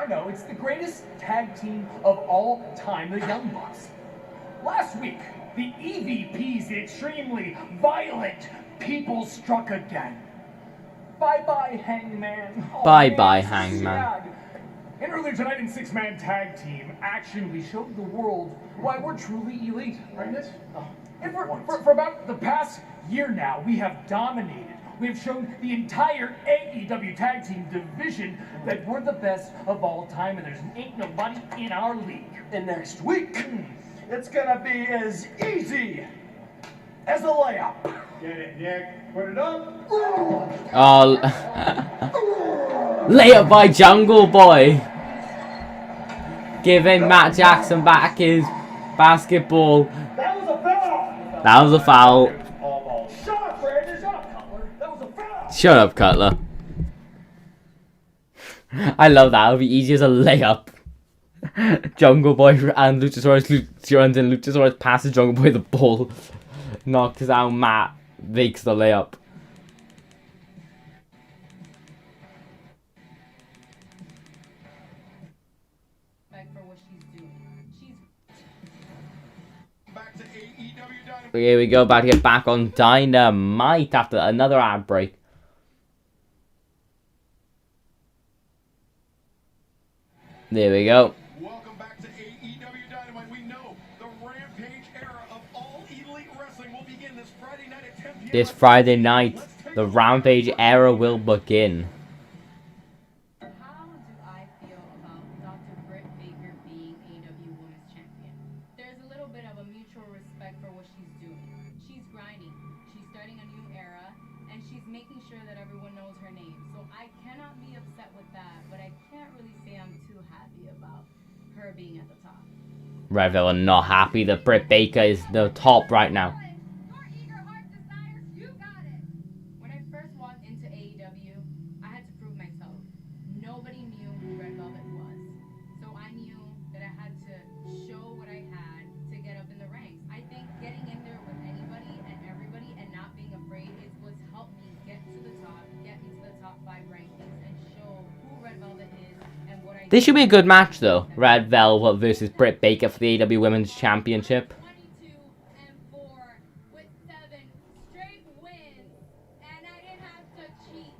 No, it's the greatest tag team of all time, the Young Bucks. Last week, the EVPs, the extremely violent people, struck again. Bye-bye, Hangman. Oh, Bye-bye, man, Hangman. sad. And earlier tonight in six-man tag team action, we showed the world why we're truly elite, right? And for about the past year now, we have dominated. We have shown the entire AEW tag team division that we're the best of all time, and there's ain't nobody in our league. And next week, it's gonna be as easy as a layup. Get it, Nick. Put it up. Oh, layup by Jungle Boy. Giving Matt Jackson back his basketball. That was a foul. That was a foul. Shut up, Brandon. Shut up, Cutler. That was a foul. Shut up, Cutler. I love that. It'll be easy as a layup. Jungle Boy and Luchasaurus runs in. Luchasaurus passes Jungle Boy the ball. Knocks out Matt. Makes the layup. Here we go, about to get back on Dynamite after another ad break. There we go. Welcome back to AEW Dynamite. We know the Rampage era of all elite wrestling will begin this Friday night at 10 p.m. This Friday night, the Rampage era will begin. How do I feel about Dr. Britt Baker being AEW Women's Champion? There's a little bit of a mutual respect for what she's doing. She's grinding, she's starting a new era, and she's making sure that everyone knows her name. So I cannot be upset with that, but I can't really say I'm too happy about her being at the top. Right, they're not happy that Britt Baker is the top right now. When I first walked into AEW, I had to prove myself. Nobody knew who Red Velvet was. So I knew that I had to show what I had to get up in the ranks. I think getting in there with anybody and everybody and not being afraid is what's helped me get to the top, get me to the top 5 rankings, and show who Red Velvet is and what I This should be a good match though. Red Velvet versus Britt Baker for the AEW Women's Championship. 22-4 with 7 straight wins, and I didn't have to cheat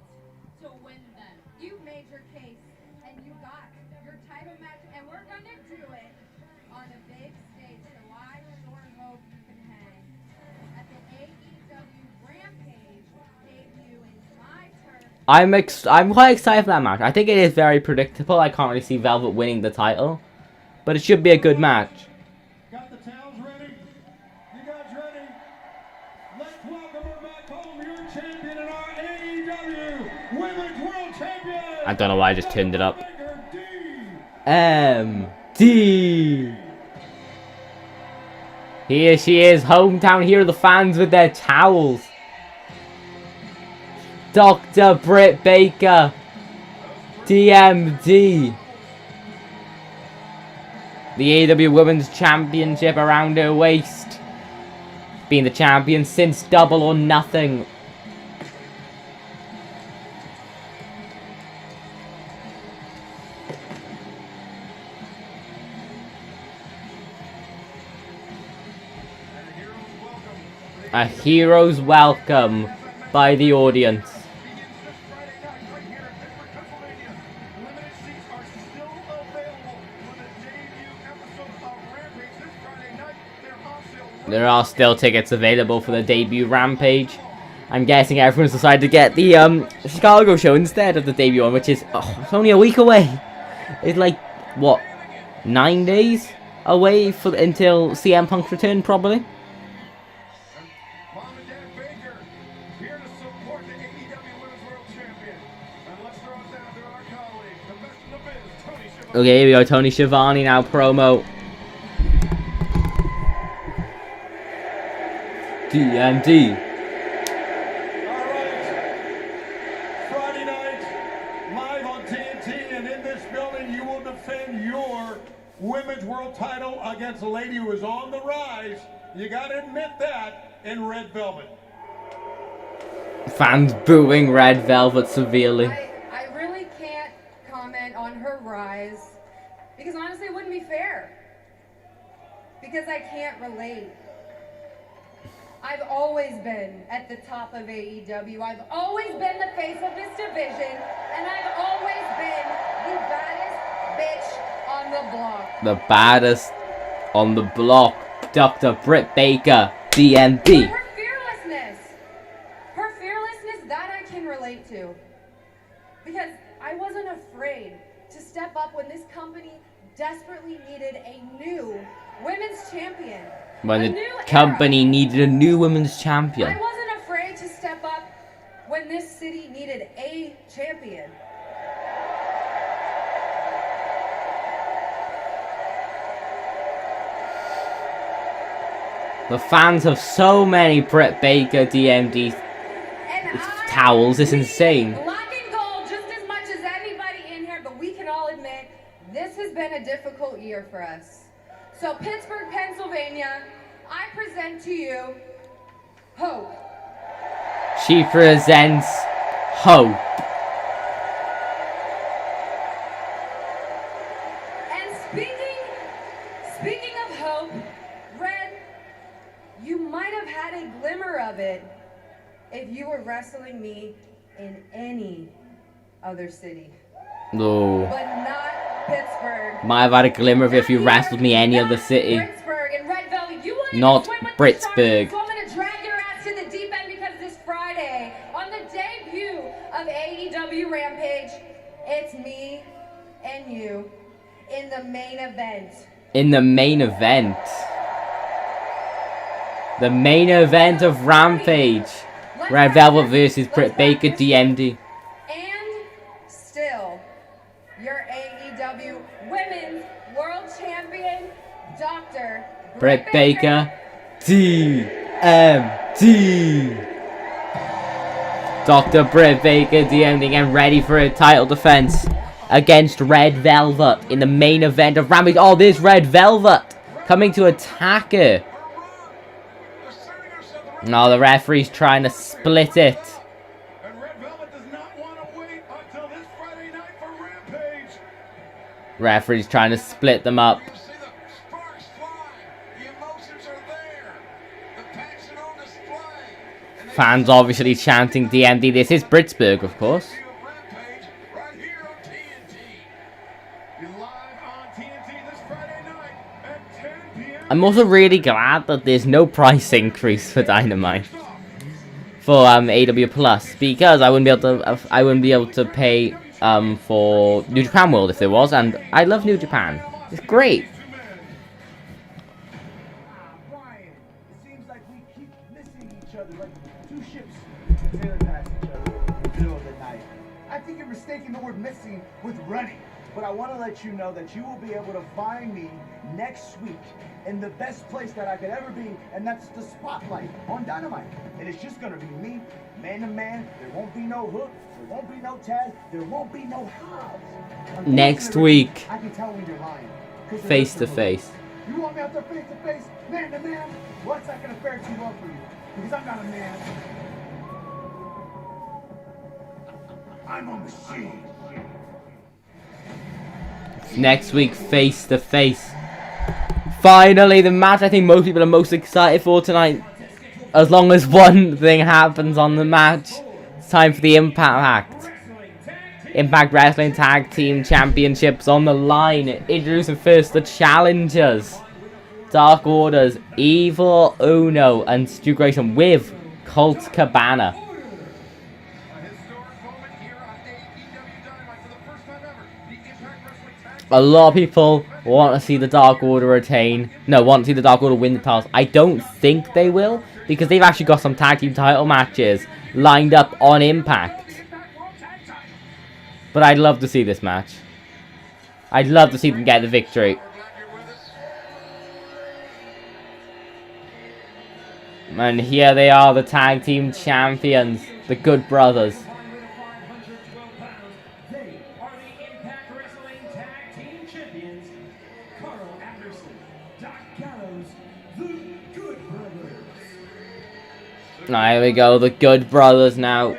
to win them. You made your case, and you got your title match, and we're gonna do it on a big stage, so I sure hope you can hang. At the AEW Rampage debut in my turf. I'm quite excited for that match. I think it is very predictable. I can't really see Velvet winning the title, but it should be a good match. Got the towels ready? You guys ready? Let's welcome her back home, your champion and our AEW Women's World Champion. I don't know why I just turned it up. Baker D. MD. Here she is, hometown. Here are the fans with their towels. Dr. Britt Baker DMD. The AEW Women's Championship around her waist. Being the champion since Double or Nothing. A hero's welcome by the audience. There are still tickets available for the debut Rampage. I'm guessing everyone's decided to get the Chicago show instead of the debut one, which is it's only a week away. It's like, what, 9 days away until CM Punk's return, probably? Okay, here we go, Tony Schiavone now, promo. DMD. Alright. Friday night, live on TNT, and in this building, you will defend your women's world title against a lady who is on the rise. You gotta admit that, in Red Velvet. Fans booing Red Velvet severely. I really can't comment on her rise because honestly it wouldn't be fair because I can't relate. I've always been at the top of AEW. I've always been the face of this division, and I've always been the baddest bitch on the block. The baddest on the block, Dr. Britt Baker, DMD. Her fearlessness, that I can relate to. Because I wasn't afraid to step up when this company desperately needed a new women's champion. When the company needed a new women's champion. I wasn't afraid to step up when this city needed a champion. The fans have so many Britt Baker DMD towels, it's insane. Black and gold just as much as anybody in here, but we can all admit this has been a difficult year for us. So Pittsburgh, Pennsylvania, I present to you Hope. She presents Hope. And speaking of hope, Red, you might have had a glimmer of it if you were wrestling me in any other city. No. But not Pittsburgh. Might have had a glimmer of it if you wrestled me any other city. Pittsburgh and Red Velvet. You wanted Not to swim with Britsburg. the sharks, so I'm going to drag your ass to the deep end because this Friday, on the debut of AEW Rampage, it's me and you in the main event. In the main event. The main event of Rampage. Red Velvet versus Britt Baker DMD. And still, your AEW Women's World Champion, Dr. Britt Baker DMD. Dr. Britt Baker DMD getting ready for a title defense against Red Velvet in the main event of Rampage. Oh, there's Red Velvet coming to attack her. No, the referee's trying to split it. And Red Velvet does not want to wait until this Friday night for Rampage. Referee's trying to split them up. You see the sparks fly. The emotions are there. The passion on display. Fans obviously chanting DMD. This is Britsburg, of course. Rampage right here on TNT. You're live on TNT this Friday night at 10 p.m. I'm also really glad that there's no price increase for Dynamite for AW Plus, because I wouldn't be able to pay for New Japan World if there was, and I love New Japan. It's great. Brian, it seems like we keep missing each other, like two ships sailing past each other in the middle of the night. I think you're mistaking the word missing with running. but I want to let you know that you will be able to find me next week in the best place that I could ever be, and that's the spotlight on Dynamite. And it's just going to be me, man to man. There won't be no hook. There won't be no tag. There won't be no Hobbs. Next week, I can tell when you're lying. face to face. You want me out there face to face, man to man? Well, that's not going to fare too well for you, because I'm not a man. I'm a machine. Next week, face to face. Finally, the match I think most people are most excited for tonight. As long as one thing happens on the match, it's time for the Impact Wrestling Tag Team Championships on the line. Introducing first the challengers. Dark Order's Evil Uno and Stu Grayson with Colt Cabana. A lot of people want to see the Dark Order retain. No, want to see the Dark Order win the titles. I don't think they will, because they've actually got some tag team title matches lined up on Impact. But I'd love to see this match. I'd love to see them get the victory. And here they are, the tag team champions, the Good Brothers. Now, here we go, the Good Brothers now.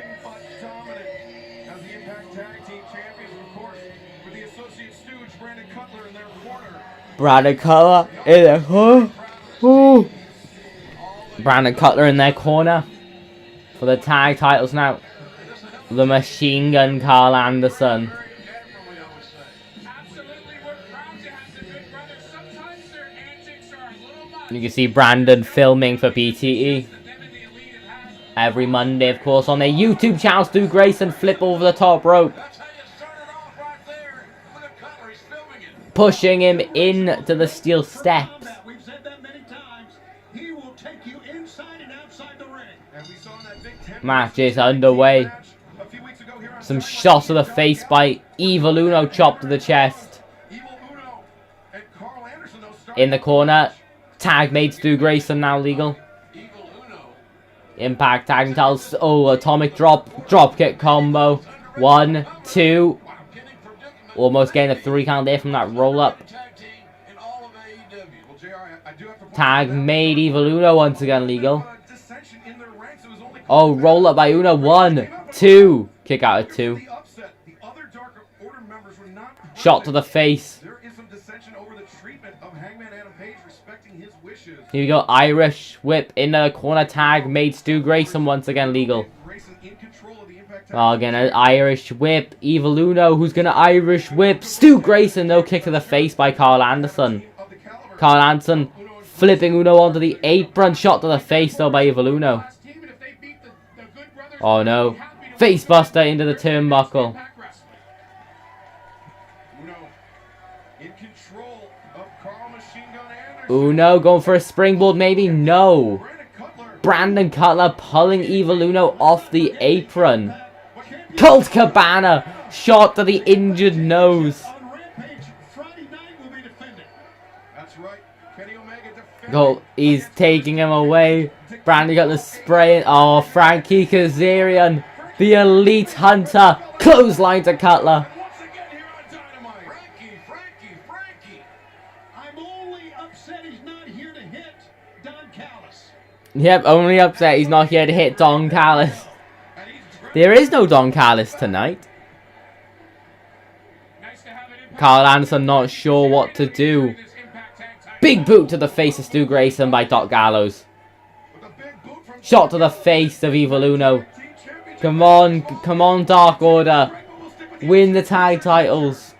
Brandon Cutler in their corner. Brandon Cutler in their corner for the tag titles now. The Machine Gun Carl Anderson. You can see Brandon filming for PTE. Every Monday, of course, on their YouTube channel, Stu Grayson flip over the top rope. Pushing him into the steel steps. Match is underway. Some shots to the face by Evil Uno, chop to the chest. In the corner, tag made Stu Grayson now legal. Impact tag tells, oh, atomic drop kick combo. 1, 2. Almost getting a 3 count there from that roll up. Tag made Evil Uno once again legal. Oh, roll up by Uno. 1, 2. Kick out of 2. Shot to the face. Here we go, Irish whip in the corner, tag made Stu Grayson once again legal. Oh, again, an Irish whip. Evil Uno, who's gonna Irish whip Stu Grayson. No, kick to the face by Carl Anderson. Carl Anderson flipping Uno onto the apron. Shot to the face though by Evil Uno. Oh no, face buster into the turnbuckle. Uno going for a springboard, maybe? No. Brandon Cutler pulling Evil Uno off the apron. Colt Cabana, shot to the injured nose. Colt, he's taking him away. Brandon Cutler spraying. Oh, Frankie Kazarian, the elite hunter, clothesline to Cutler. Yep, only upset he's not here to hit Don Callis. There is no Don Callis tonight. Carl Anderson not sure what to do. Big boot to the face of Stu Grayson by Doc Gallows. Shot to the face of Evil Uno. Come on, Dark Order. Win the tag titles.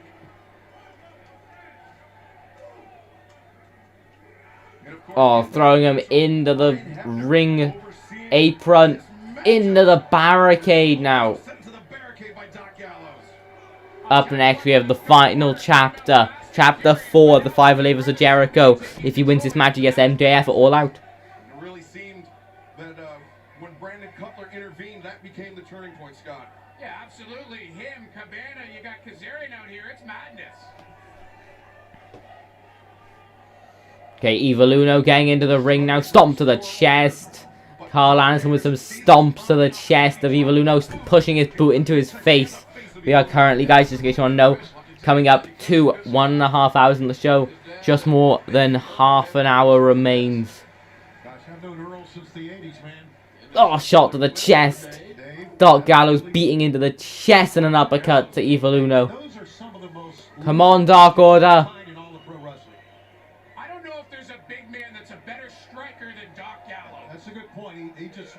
Oh, throwing him into the ring apron, into the barricade now. Up next, we have the final chapter. Chapter 4 of the 5 Labors of Jericho. If he wins this match, he gets MJF at All Out. It really seemed that when Brandon Cutler intervened, that became the turning point, Scott. Yeah, Absolutely. Him, Cabana, you got Kazarian out here. It's madness. Okay, Evil Uno getting into the ring now. Stomp to the chest. Carl Anderson with some stomps to the chest of Evil Uno, pushing his boot into his face. We are currently, guys, just in case you want to know, coming up to 1.5 hours in the show. Just more than half an hour remains. Oh, shot to the chest. Doc Gallows beating into the chest and an uppercut to Evil Uno. Come on, Dark Order. I don't know if there's a big man that's a better striker than Doc Gallows. That's a good point. He just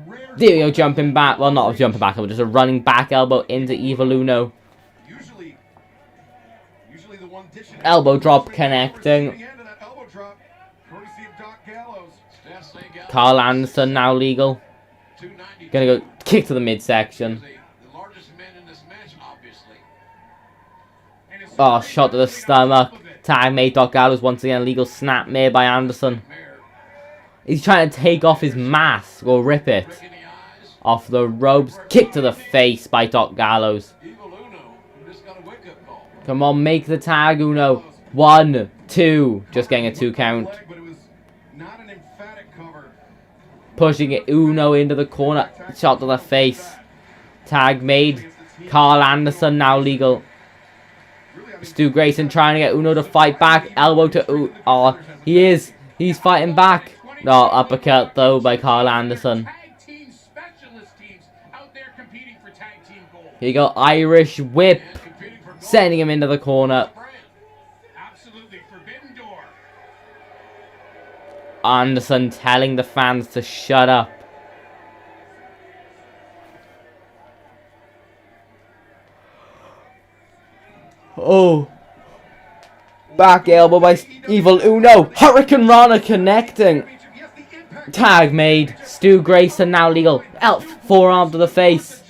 rarely... There we go, jumping back. Well, not a jumping back, but just a running back elbow into Evil Uno. Usually the one dishing Elbow drop connecting. Carl Anderson now legal. Gonna go kick to the midsection. Oh, shot to the stomach. Tag made. Doc Gallows once again legal. Snap made by Anderson. He's trying to take off his mask or rip it off the ropes. Kick to the face by Doc Gallows. Come on, make the tag, Uno. 1, 2. Just getting a 2 count. Pushing it, Uno into the corner. Shot to the face. Tag made. Carl Anderson now legal. Stu Grayson trying to get Uno to fight back. Elbow to Uno. Oh, he is. He's fighting back. No, uppercut though by Carl Anderson. Here you go, Irish whip. Sending him into the corner. Anderson telling the fans to shut up. Oh. Back elbow by Evil Uno. Hurricane Rana connecting. Tag made. Stu Grayson now legal. Elf forearm to the face.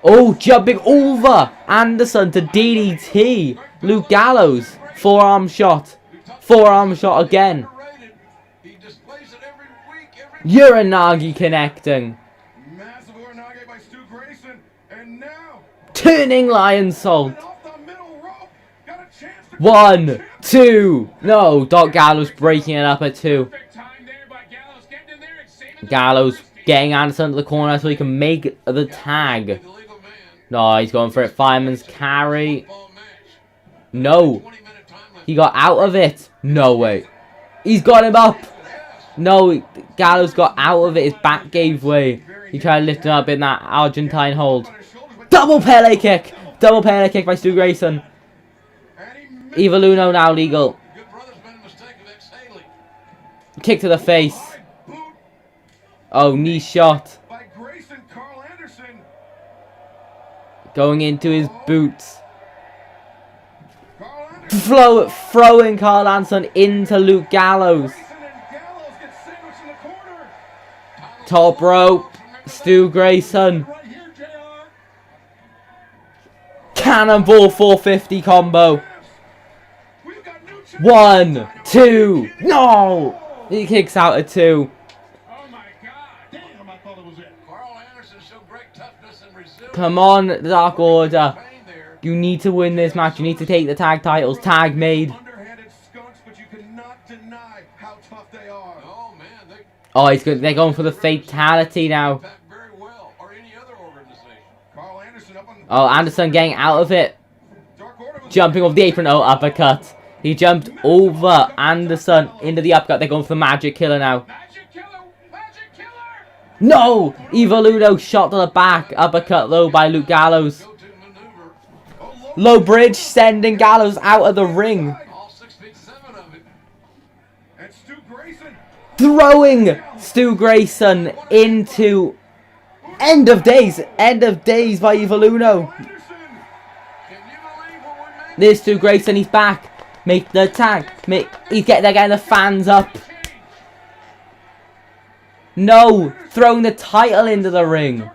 Oh, jumping over Anderson to DDT. Luke Gallows. Forearm shot. Forearm shot again. Uranagi connecting. Turning Lion Salt. 1, 2. No, Doc Gallows breaking it up at 2. Gallows getting Anderson to the corner so he can make the tag. No, he's going for it. Fireman's carry. No. He got out of it. No way. He's got him up. No, Gallows got out of it. His back gave way. He tried to lift him up in that Argentine hold. Double Pele kick. Double Pele kick by Stu Grayson. Evil Uno now legal. Kick to the face. Oh, knee shot. Going into his boots. Throwing Carl Anderson into Luke Gallows. Top rope. Stu Grayson. Cannonball 450 combo. 1, 2. No! He kicks out at 2. Come on, Dark Order. You need to win this match. You need to take the tag titles. Tag made. Oh, he's good. They're going for the fatality now. Oh, Anderson getting out of it. Jumping off the apron. Oh, uppercut. He jumped over Anderson into the uppercut. They're going for the Magic Killer now. No! Evil Uno shot to the back. Uppercut though by Luke Gallows. Low bridge sending Gallows out of the ring. Throwing Stu Grayson into end of days. End of days by Evil Uno. There's Stu Grayson. He's back. Make the tag. They're getting the fans up. No! Throwing the title into the ring.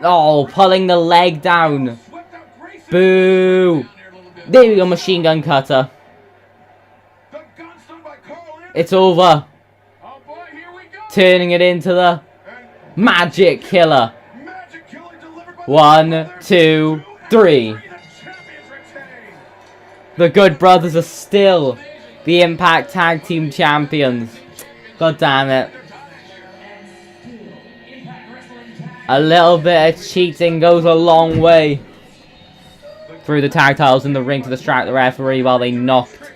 Oh, pulling the leg down. Boo! There we go, machine gun cutter. It's over. turning it into the Magic Killer. 1, 2, 3. The Good Brothers are still the Impact Tag Team Champions. God damn it. A little bit of cheating goes a long way. Threw the tag titles in the ring to distract the referee while they knocked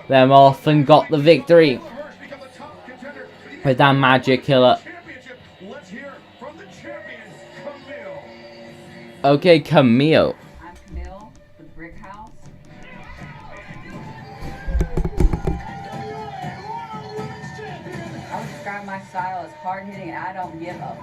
them off and got the victory with that Magic Killer. Okay, Camille. I'm Camille with the Brick House. I would describe my style as hard-hitting and I don't give up.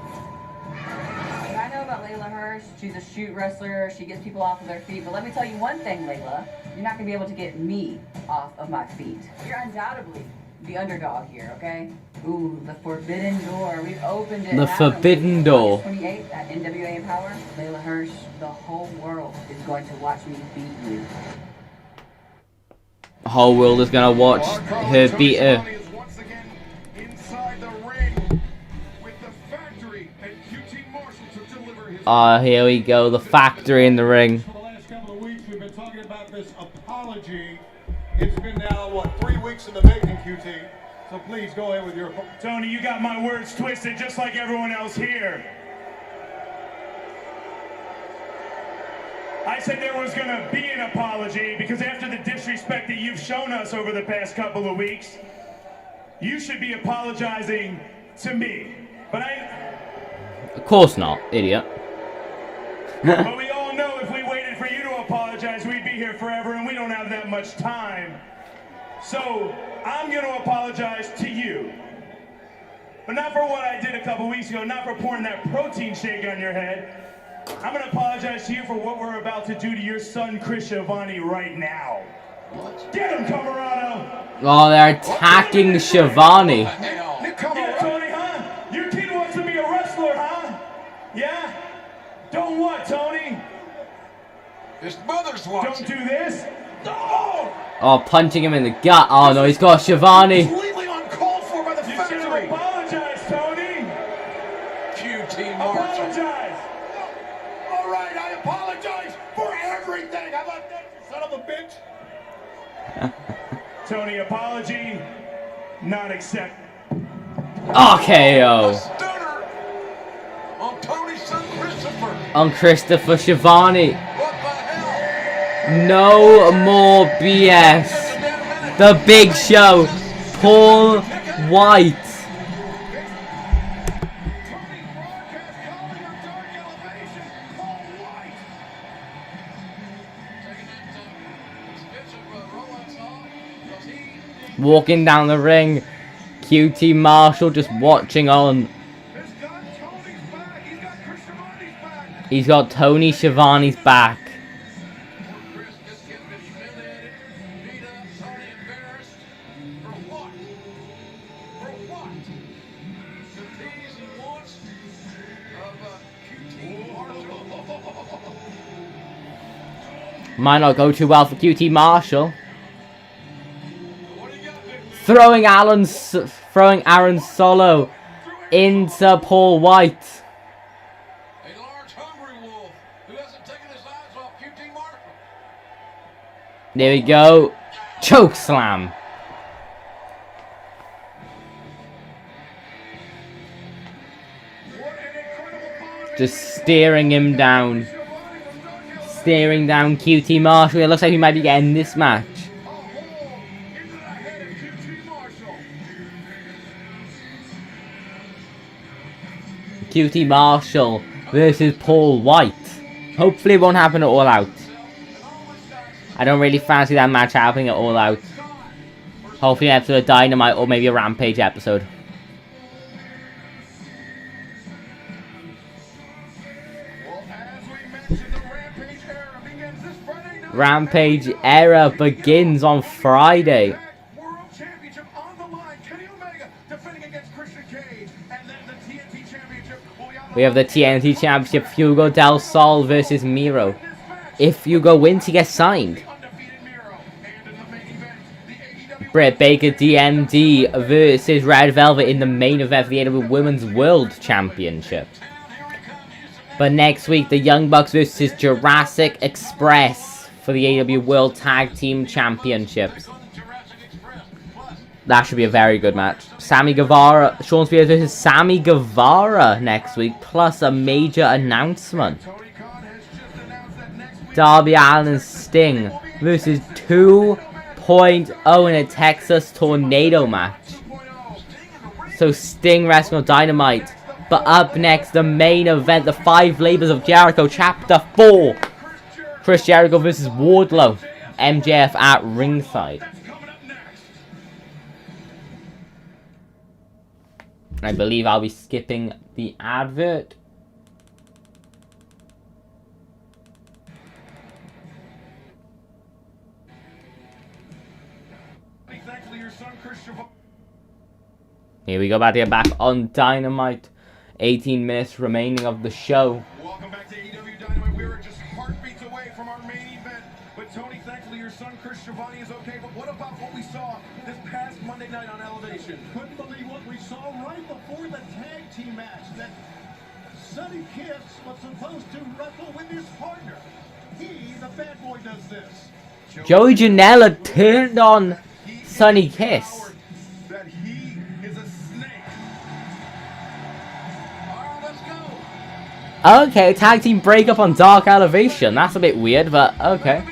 What I know about Layla Hirsch, she's a shoot wrestler, she gets people off of their feet, but let me tell you one thing, Layla, you're not going to be able to get me off of my feet. You're undoubtedly the underdog here, okay? Ooh, the forbidden door. We've opened it. The forbidden door. 28 at NWA Empower. Layla Hirsch, the whole world is going to watch me beat you. The whole world is going to watch her beat her. Here we go, the factory in the ring. For the last couple of weeks, we've been talking about this apology. It's been now, what, 3 weeks in the making, QT? So please, go ahead with your... Tony, you got my words twisted just like everyone else here. I said there was going to be an apology because after the disrespect that you've shown us over the past couple of weeks, you should be apologizing to me. But Of course not, idiot. But we all know if we waited for you to apologize, we'd be here forever, and we don't have that much time. So I'm going to apologize to you. But not for what I did a couple weeks ago, not for pouring that protein shake on your head. I'm going to apologize to you for what we're about to do to your son, Chris Schiavone, right now. Get him, Camarado! Oh, they're attacking Schiavone. Yeah, Tony, huh? Your kid wants to be a wrestler, huh? Yeah? Don't what, Tony? His mother's watching. Don't do this. No! Oh, punching him in the gut. Oh no, he's got Schiavone. Completely uncalled for by the You should have apologized, Tony. QT Marshall. Apologize. All right, I apologize for everything. How about that, you son of a bitch? Tony, apology not accepted. RKO. Stunner on Tony's son Christopher. On Christopher Schiavone. What the hell? No more BS. The Big Show. Paul White. Walking down the ring. QT Marshall just watching on. He's got Tony Schiavone's back. Might not go too well for QT Marshall. Throwing Aaron Solo into Paul White. A large hungry wolf who hasn't taken his eyes off QT Marshall. There we go. Choke slam. Just staring him down. Staring down QT Marshall. It looks like he might be getting this match. QT Marshall versus Paul White. Hopefully it won't happen at All Out. I don't really fancy that match happening at All Out. Hopefully an episode of Dynamite or maybe a Rampage episode. Rampage era begins on Friday. We have the TNT Championship, Fuego del Sol versus Miro. If Fuego wins, he gets signed. Britt Baker DMD versus Red Velvet in the main event for the AEW Women's World Championship. But next week, the Young Bucks versus Jurassic Express for the AEW World Tag Team Championships. That should be a very good match. Sammy Guevara, Sean Spears versus Sammy Guevara next week, plus a major announcement. Darby Allin and Sting versus 2.0 in a Texas Tornado match. So Sting wrestling on Dynamite. But up next, the main event, the 5 Labors of Jericho, Chapter 4. Chris Jericho versus Wardlow. MJF at ringside. I believe I'll be skipping the advert. Here we go, back on Dynamite. 18 minutes remaining of the show. Welcome back to AEW Dynamite. We were just heartbeats away from our main event. But Tony, thankfully your son Chris Schiavone is okay. But what about what we saw this past Monday night on Elevation? Couldn't believe what we saw right before the tag team match. That Sonny Kiss was supposed to wrestle with his partner. He, the bad boy, does this. Joey Janela turned on Sonny Kiss. That he is a snake. Alright, let's go. Okay, tag team breakup on Dark Elevation. That's a bit weird, but okay.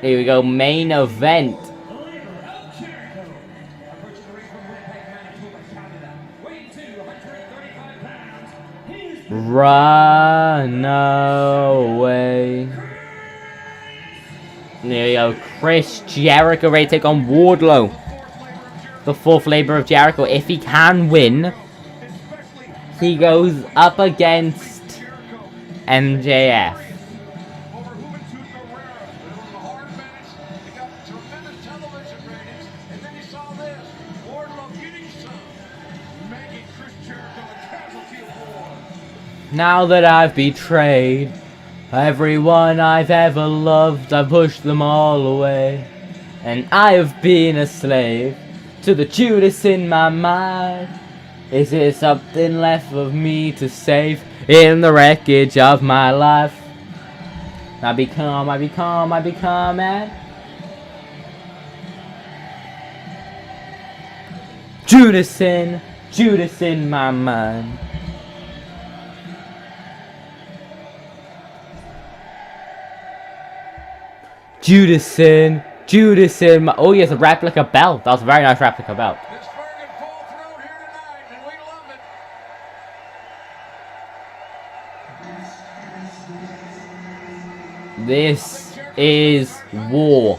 Here we go, main event. Run away. There we go, Chris Jericho ready to take on Wardlow. The 4th Labor of Jericho. If he can win, he goes up against MJF. Now that I've betrayed everyone I've ever loved, I've pushed them all away. And I have been a slave to the Judas in my mind. Is there something left of me to save in the wreckage of my life? I become man. Judas in my mind. Judas in my... Oh, yes, a replica belt. That was a very nice replica belt. This is war.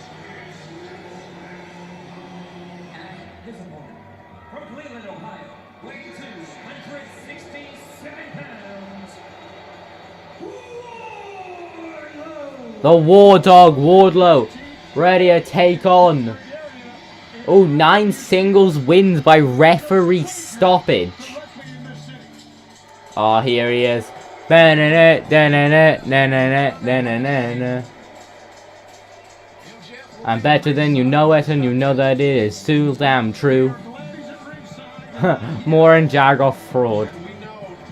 The War Dog Wardlow, ready to take on. Oh, 9 singles wins by referee stoppage. Oh, here he is. I'm better than you know it, and you know that it is too damn true. More in Jagger fraud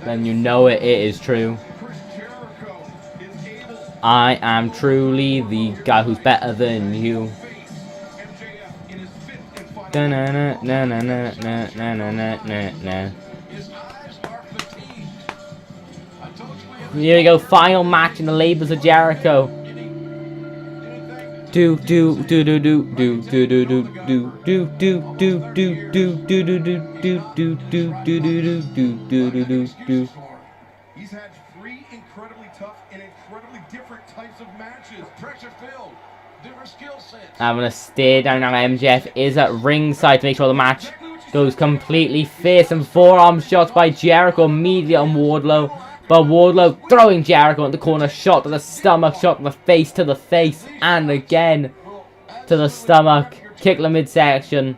than you know it is true. I am truly the guy who's better than you. Here we go, final match in the Labors of Jericho. He's had 3 incredibly tough and incredibly different types of matches. Pressure filled, different skill sets. I'm gonna stare down now. MJF is at ringside to make sure the match goes completely fierce, and forearm shots by Jericho immediately on Wardlow. But Wardlow throwing Jericho in the corner, shot to the stomach, shot to the face, and again to the stomach. Kick the midsection.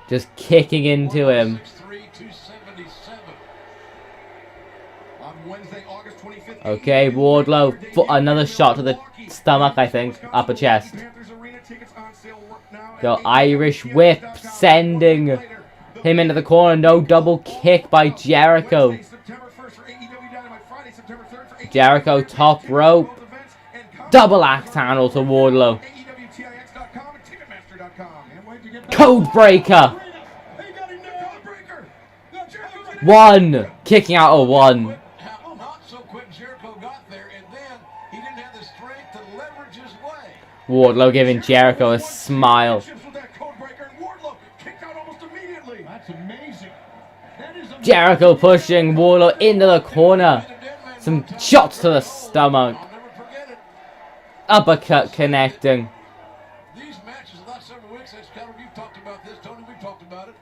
Just kicking into him. On Wednesday, August Okay, Wardlow. Another shot to the stomach, I think. Upper chest. The Irish whip sending him into the corner. No double kick by Jericho. Jericho top rope. Double axe handle to Wardlow. Code breaker. One. Kicking out a one. Wardlow giving Jericho a smile. Jericho pushing Wardlow into the corner. Some shots to the stomach. Uppercut connecting. These matches the last several weeks, you've talked about this, Tony, we've talked about it.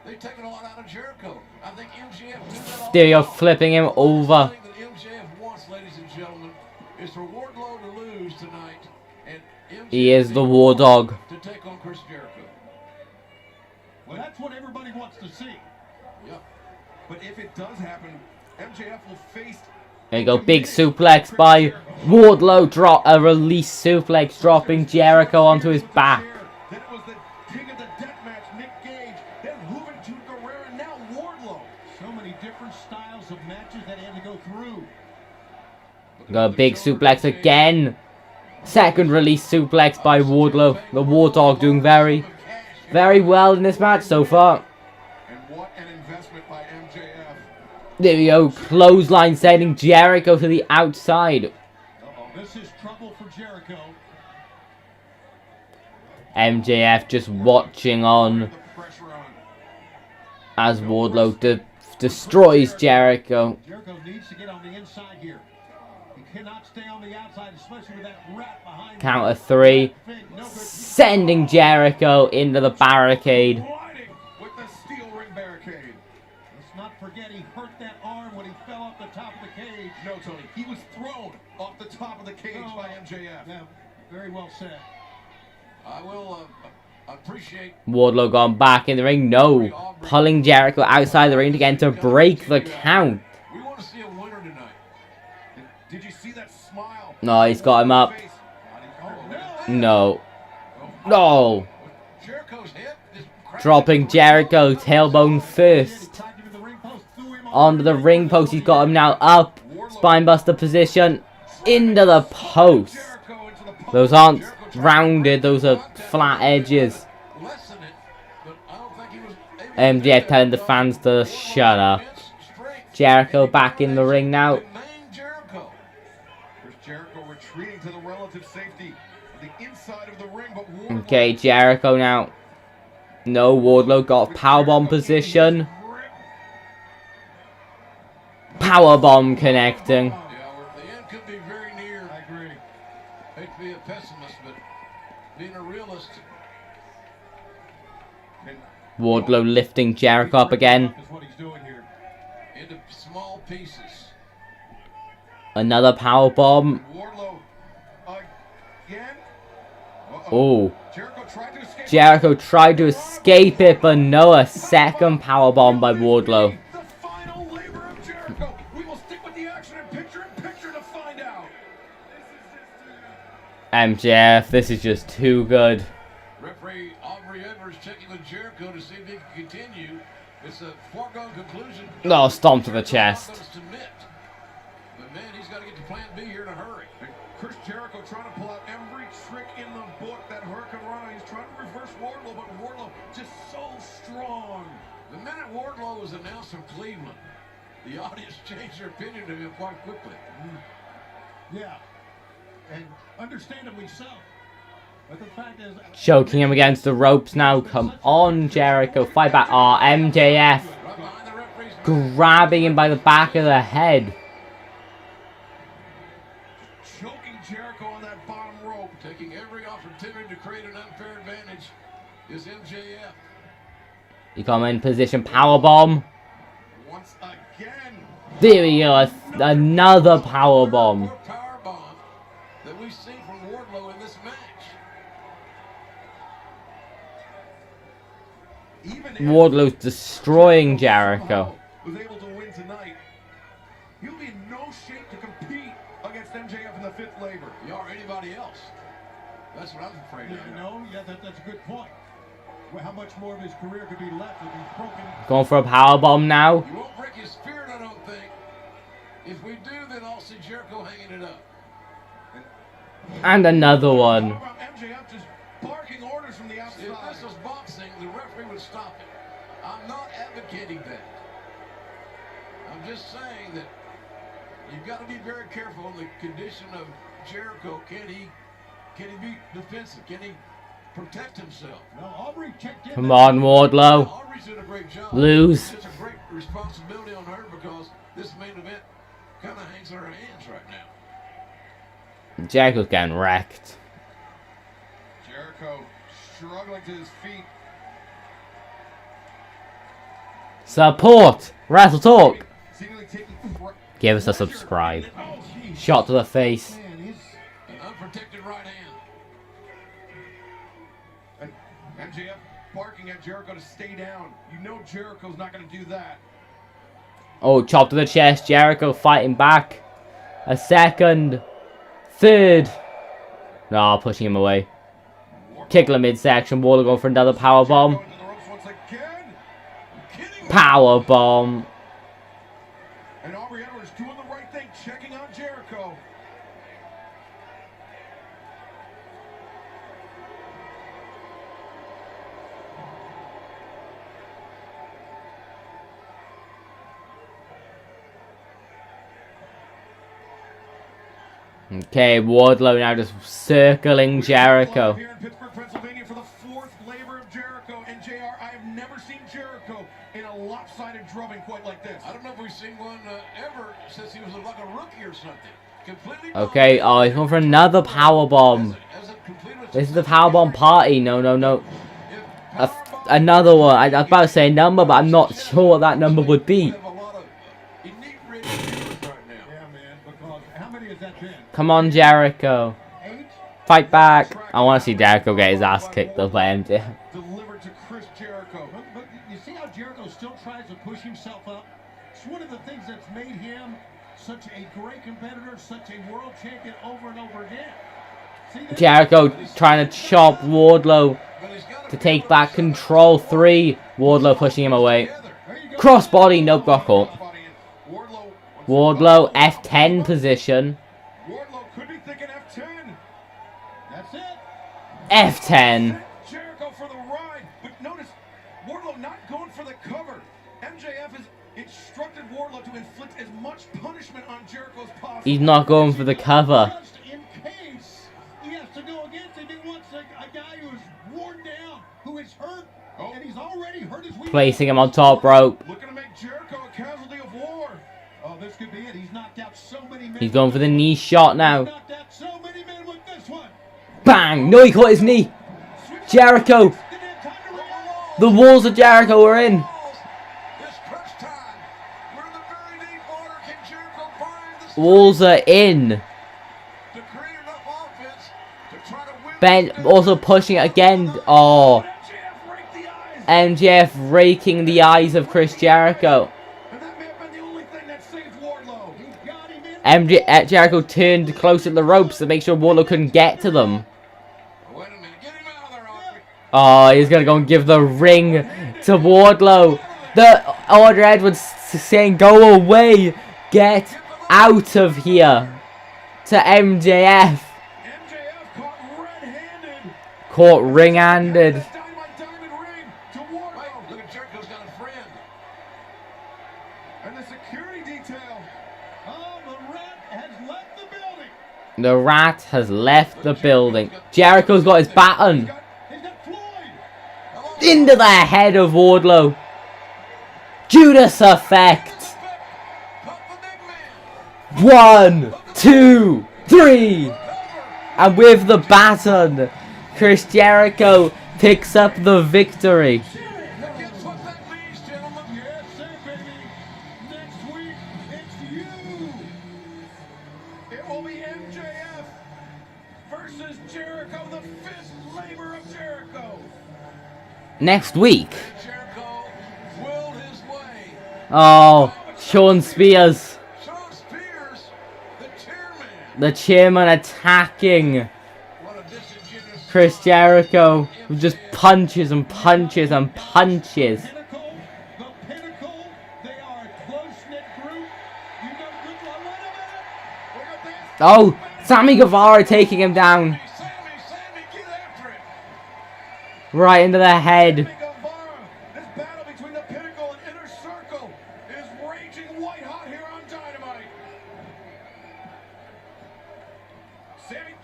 They've taken a lot out of Jericho. I think MJF knew that all There you go, flipping him over. The thing that MJF wants, ladies and gentlemen, is for Wardlow to lose tonight, and MJF He is the War Dog. to take on Chris Jericho. Well, that's what everybody wants to see. Yeah. But if it does happen, MJF will face... There you go, big suplex by Wardlow. Drop a release suplex, dropping Jericho onto his back. Then it was the king of the deathmatch, Nick Gage. Then Juventud Guerrera, and now Wardlow. So many different styles of matches that he had to go through. Got a big suplex again. Second release suplex by Wardlow. The War Dog doing very, very well in this match so far. And what an investment by MJF. There we go, clothesline sending Jericho to the outside. This is trouble for Jericho. MJF just watching on as Wardlow destroys Jericho. Jericho needs to get on the inside here. He cannot stay on the outside, especially with that rat behind him. Count of three. Sending Jericho into the barricade. With the steel ring barricade. Let's not forget he hurt that arm when he fell off the top of the cage. No, Tony, he was thrown off the top of the cage by MJF. Yeah, very well said. I will appreciate... Wardlow gone back in the ring. No. Pulling Jericho outside the ring again to break the count. We want to see a winner tonight. Did you see that smile? No, he's got him up. No. No. Jericho's hip is Dropping Jericho, tailbone first. Onto the ring post. He's got him now up. Spinebuster position. Into the post. Those aren't rounded. Those are flat edges. MJF telling the fans to shut up. Jericho back in the ring now. Jericho retreating to the relative safety of the inside of the ring, but Okay, Jericho now. No, Wardlow got powerbomb position. Powerbomb connecting. Yeah, the end could be very near. I agree. Hate to be a pessimist, but being a realist. Wardlow lifting Jericho up again. Is what he's doing here. Into small pieces. Another powerbomb. Wardlow again. Oh. Jericho tried to escape it, but no, a second powerbomb by Wardlow. The final labor of Jericho. We will stick with the action and picture to find out. MJF, this is just too good. Referee Aubrey Edwards checking with Jericho to see if he can continue. It's a foregone conclusion. No, stomp to the chest. But man, he's got to get to plan B here in a hurry. Chris Jericho trying to pull out every trick in the book that Hurricane Rana. He's trying to reverse Wardlow, but Wardlow just so strong. The minute Wardlow was announced from Cleveland, the audience changed their opinion of him quite quickly. Yeah, and understandably so. But the fact is, Choking him against the ropes now. Come on, Jericho. Fight back. Oh, MJF. Grabbing him by the back of the head. choking Jericho on that bottom rope. Taking every opportunity to create an unfair advantage is MJF. He come in position. Powerbomb. Once again. There we go. Another powerbomb. Powerbomb that we've seen from Wardlow in this match. Wardlow's destroying Jericho. Was able to win tonight. he'll be in no shape to compete against MJF in the fifth labor. Or anybody else. That's what I'm afraid of. That's a good point. Well, how much more of his career could be left if he's broken? Going for a powerbomb now. You won't break his spirit, I don't think. If we do, then I'll see Jericho hanging it up. And another one. How about MJF just barking orders from the outside? If this was boxing, the referee would stop it. I'm not advocating that. I'm just saying that you've got to be very careful in the condition of Jericho. Can he be defensive? Can he protect himself? No, Aubrey checked in. Come on, Wardlow. Aubrey's did a great job. Lose. It's a great responsibility on her because this main event kind of hangs in her hands right now. Jericho's getting wrecked. Jericho struggling to his feet. Support. Wrestle Talk. Give us a subscribe. Shot to the face. An unprotected right hand. And MJF barking at Jericho to stay down. You know Jericho's not going to do that. Oh, chop to the chest. Jericho fighting back. A second. Third. No, pushing him away. Kick to the midsection. Wardlow going for another powerbomb. Powerbomb. And Aubrey Edwards doing the right thing, checking on Jericho. Okay, Wardlow now just circling Jericho. Here in Pittsburgh, Pennsylvania for the fourth labor of Jericho. And JR, I have never seen Jericho in a lopsided drubbing quite like this. I don't know if we've seen one ever since he was like a rookie or something. Completely Okay, oh, he's going for another powerbomb. This is the powerbomb party. No, no, no. Another one. I was about to say a number, but I'm not sure what that number would be. Come on, Jericho. Fight back. I want to see Jericho get his ass kicked up by MJ. Delivered to Chris Jericho. But you see how Jericho still tries to push himself up? It's one of the things that's made him such a great competitor, such a world champion over and over again. Jericho trying to chop Wardlow to take back control. 3. Wardlow pushing him away. Crossbody, no block out. Wardlow F10 position. Wardlow could be thinking F10. That's it. F10. Jericho for the ride, but notice Wardlow not going for the cover. MJF has instructed Wardlow to inflict as much punishment on Jericho as possible. He's not going for the cover. Just in case he has to go against him, he wants a guy who is worn down, who is hurt, and he's already hurt his weakness. Placing him on top rope. Looking to make Jericho a casualty of war. Oh, this could be it. He's knocked out so many men. He's going for the knee shot now. Knocked out so many men with this one. Bang! No, he caught his knee. Jericho. The walls of Jericho are in. Walls are in. Ben also pushing it again. Oh. MJF raking the eyes of Chris Jericho. Jericho turned closer to the ropes to make sure Wardlow couldn't get to them. Oh, he's gonna go and give the ring to Wardlow. The Order Edwards saying, "Go away, get out of here." To MJF. Caught ring-handed. The Rat has left the building. Jericho's got his baton. Into the head of Wardlow. Judas effect. 1, 2, 3. And with the baton, Chris Jericho picks up the victory. Next week. Oh, Sean Spears. The chairman attacking Chris Jericho with just punches and punches and punches. Oh, Sammy Guevara taking him down. Right into the head. This battle between the Pinnacle and Inner Circle is raging white hot here on Dynamite.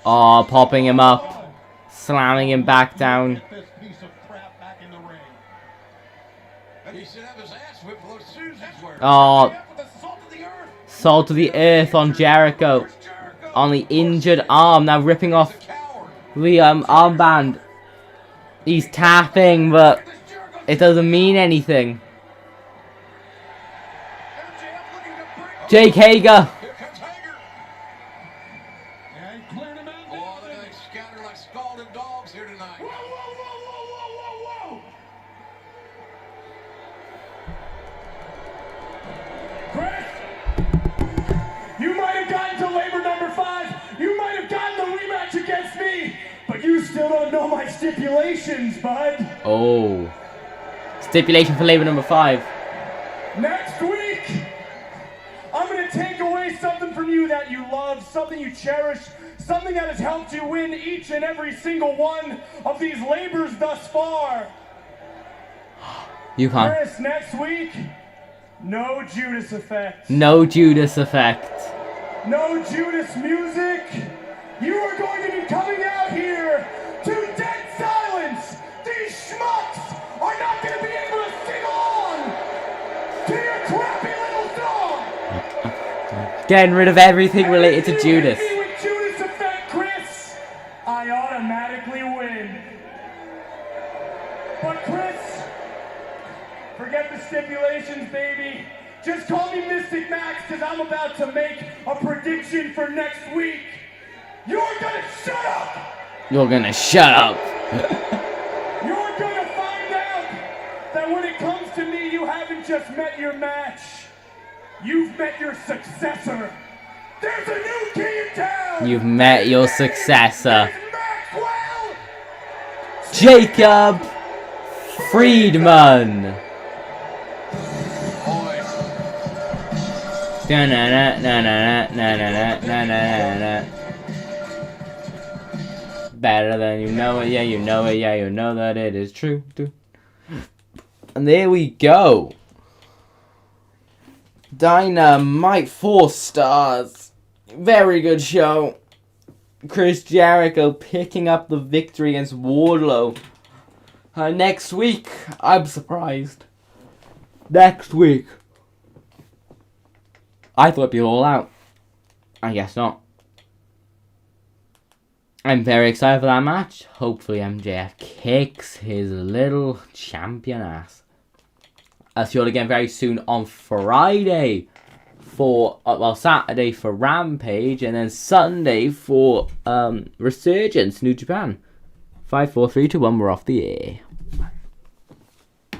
Oh, popping him up. Slamming him back down. This piece of crap back in the ring. And he should have his ass whipped below Susie's wearing. Oh, salt to the earth on Jericho. On the injured arm. Now ripping off the armband. He's tapping, but it doesn't mean anything. Jake Hager. Oh, they scatter like scalded dogs here tonight. Chris, you might have gotten to labor number 5. You might have gotten the rematch against me, but you still don't know my stipulations, bud. Oh. Stipulation for labor number 5. Next week, I'm going to take away something from you that you love, something you cherish, something that has helped you win each and every single one of these labors thus far. You can't. Chris, next week, no Judas effect. No Judas effect. No Judas music. You are going to be coming out here to dead silence. These schmucks are not going to be able to sing along to your crappy little song. Getting rid of everything related to Judas. If you hit me with Judas effect, Chris, I automatically win. But Chris, forget the stipulations, baby. Just call me Mystic Max, because I'm about to make a prediction for next week. You're gonna shut up! You're gonna shut up. You're gonna find out that when it comes to me, you haven't just met your match. You've met your successor. There's a new king in town! You've met your successor. Jacob Friedman. Better than you know it, yeah, you know it, yeah, you know that it is true. And there we go. Dynamite 4 stars. Very good show. Chris Jericho picking up the victory against Wardlow. Next week, I'm surprised. Next week. I thought it'd be All Out. I guess not. I'm very excited for that match. Hopefully MJF kicks his little champion ass. I'll see you all again very soon on Friday for, Saturday for Rampage, and then Sunday for Resurgence, New Japan. 5, 4, 3, 2, 1, we're off the air.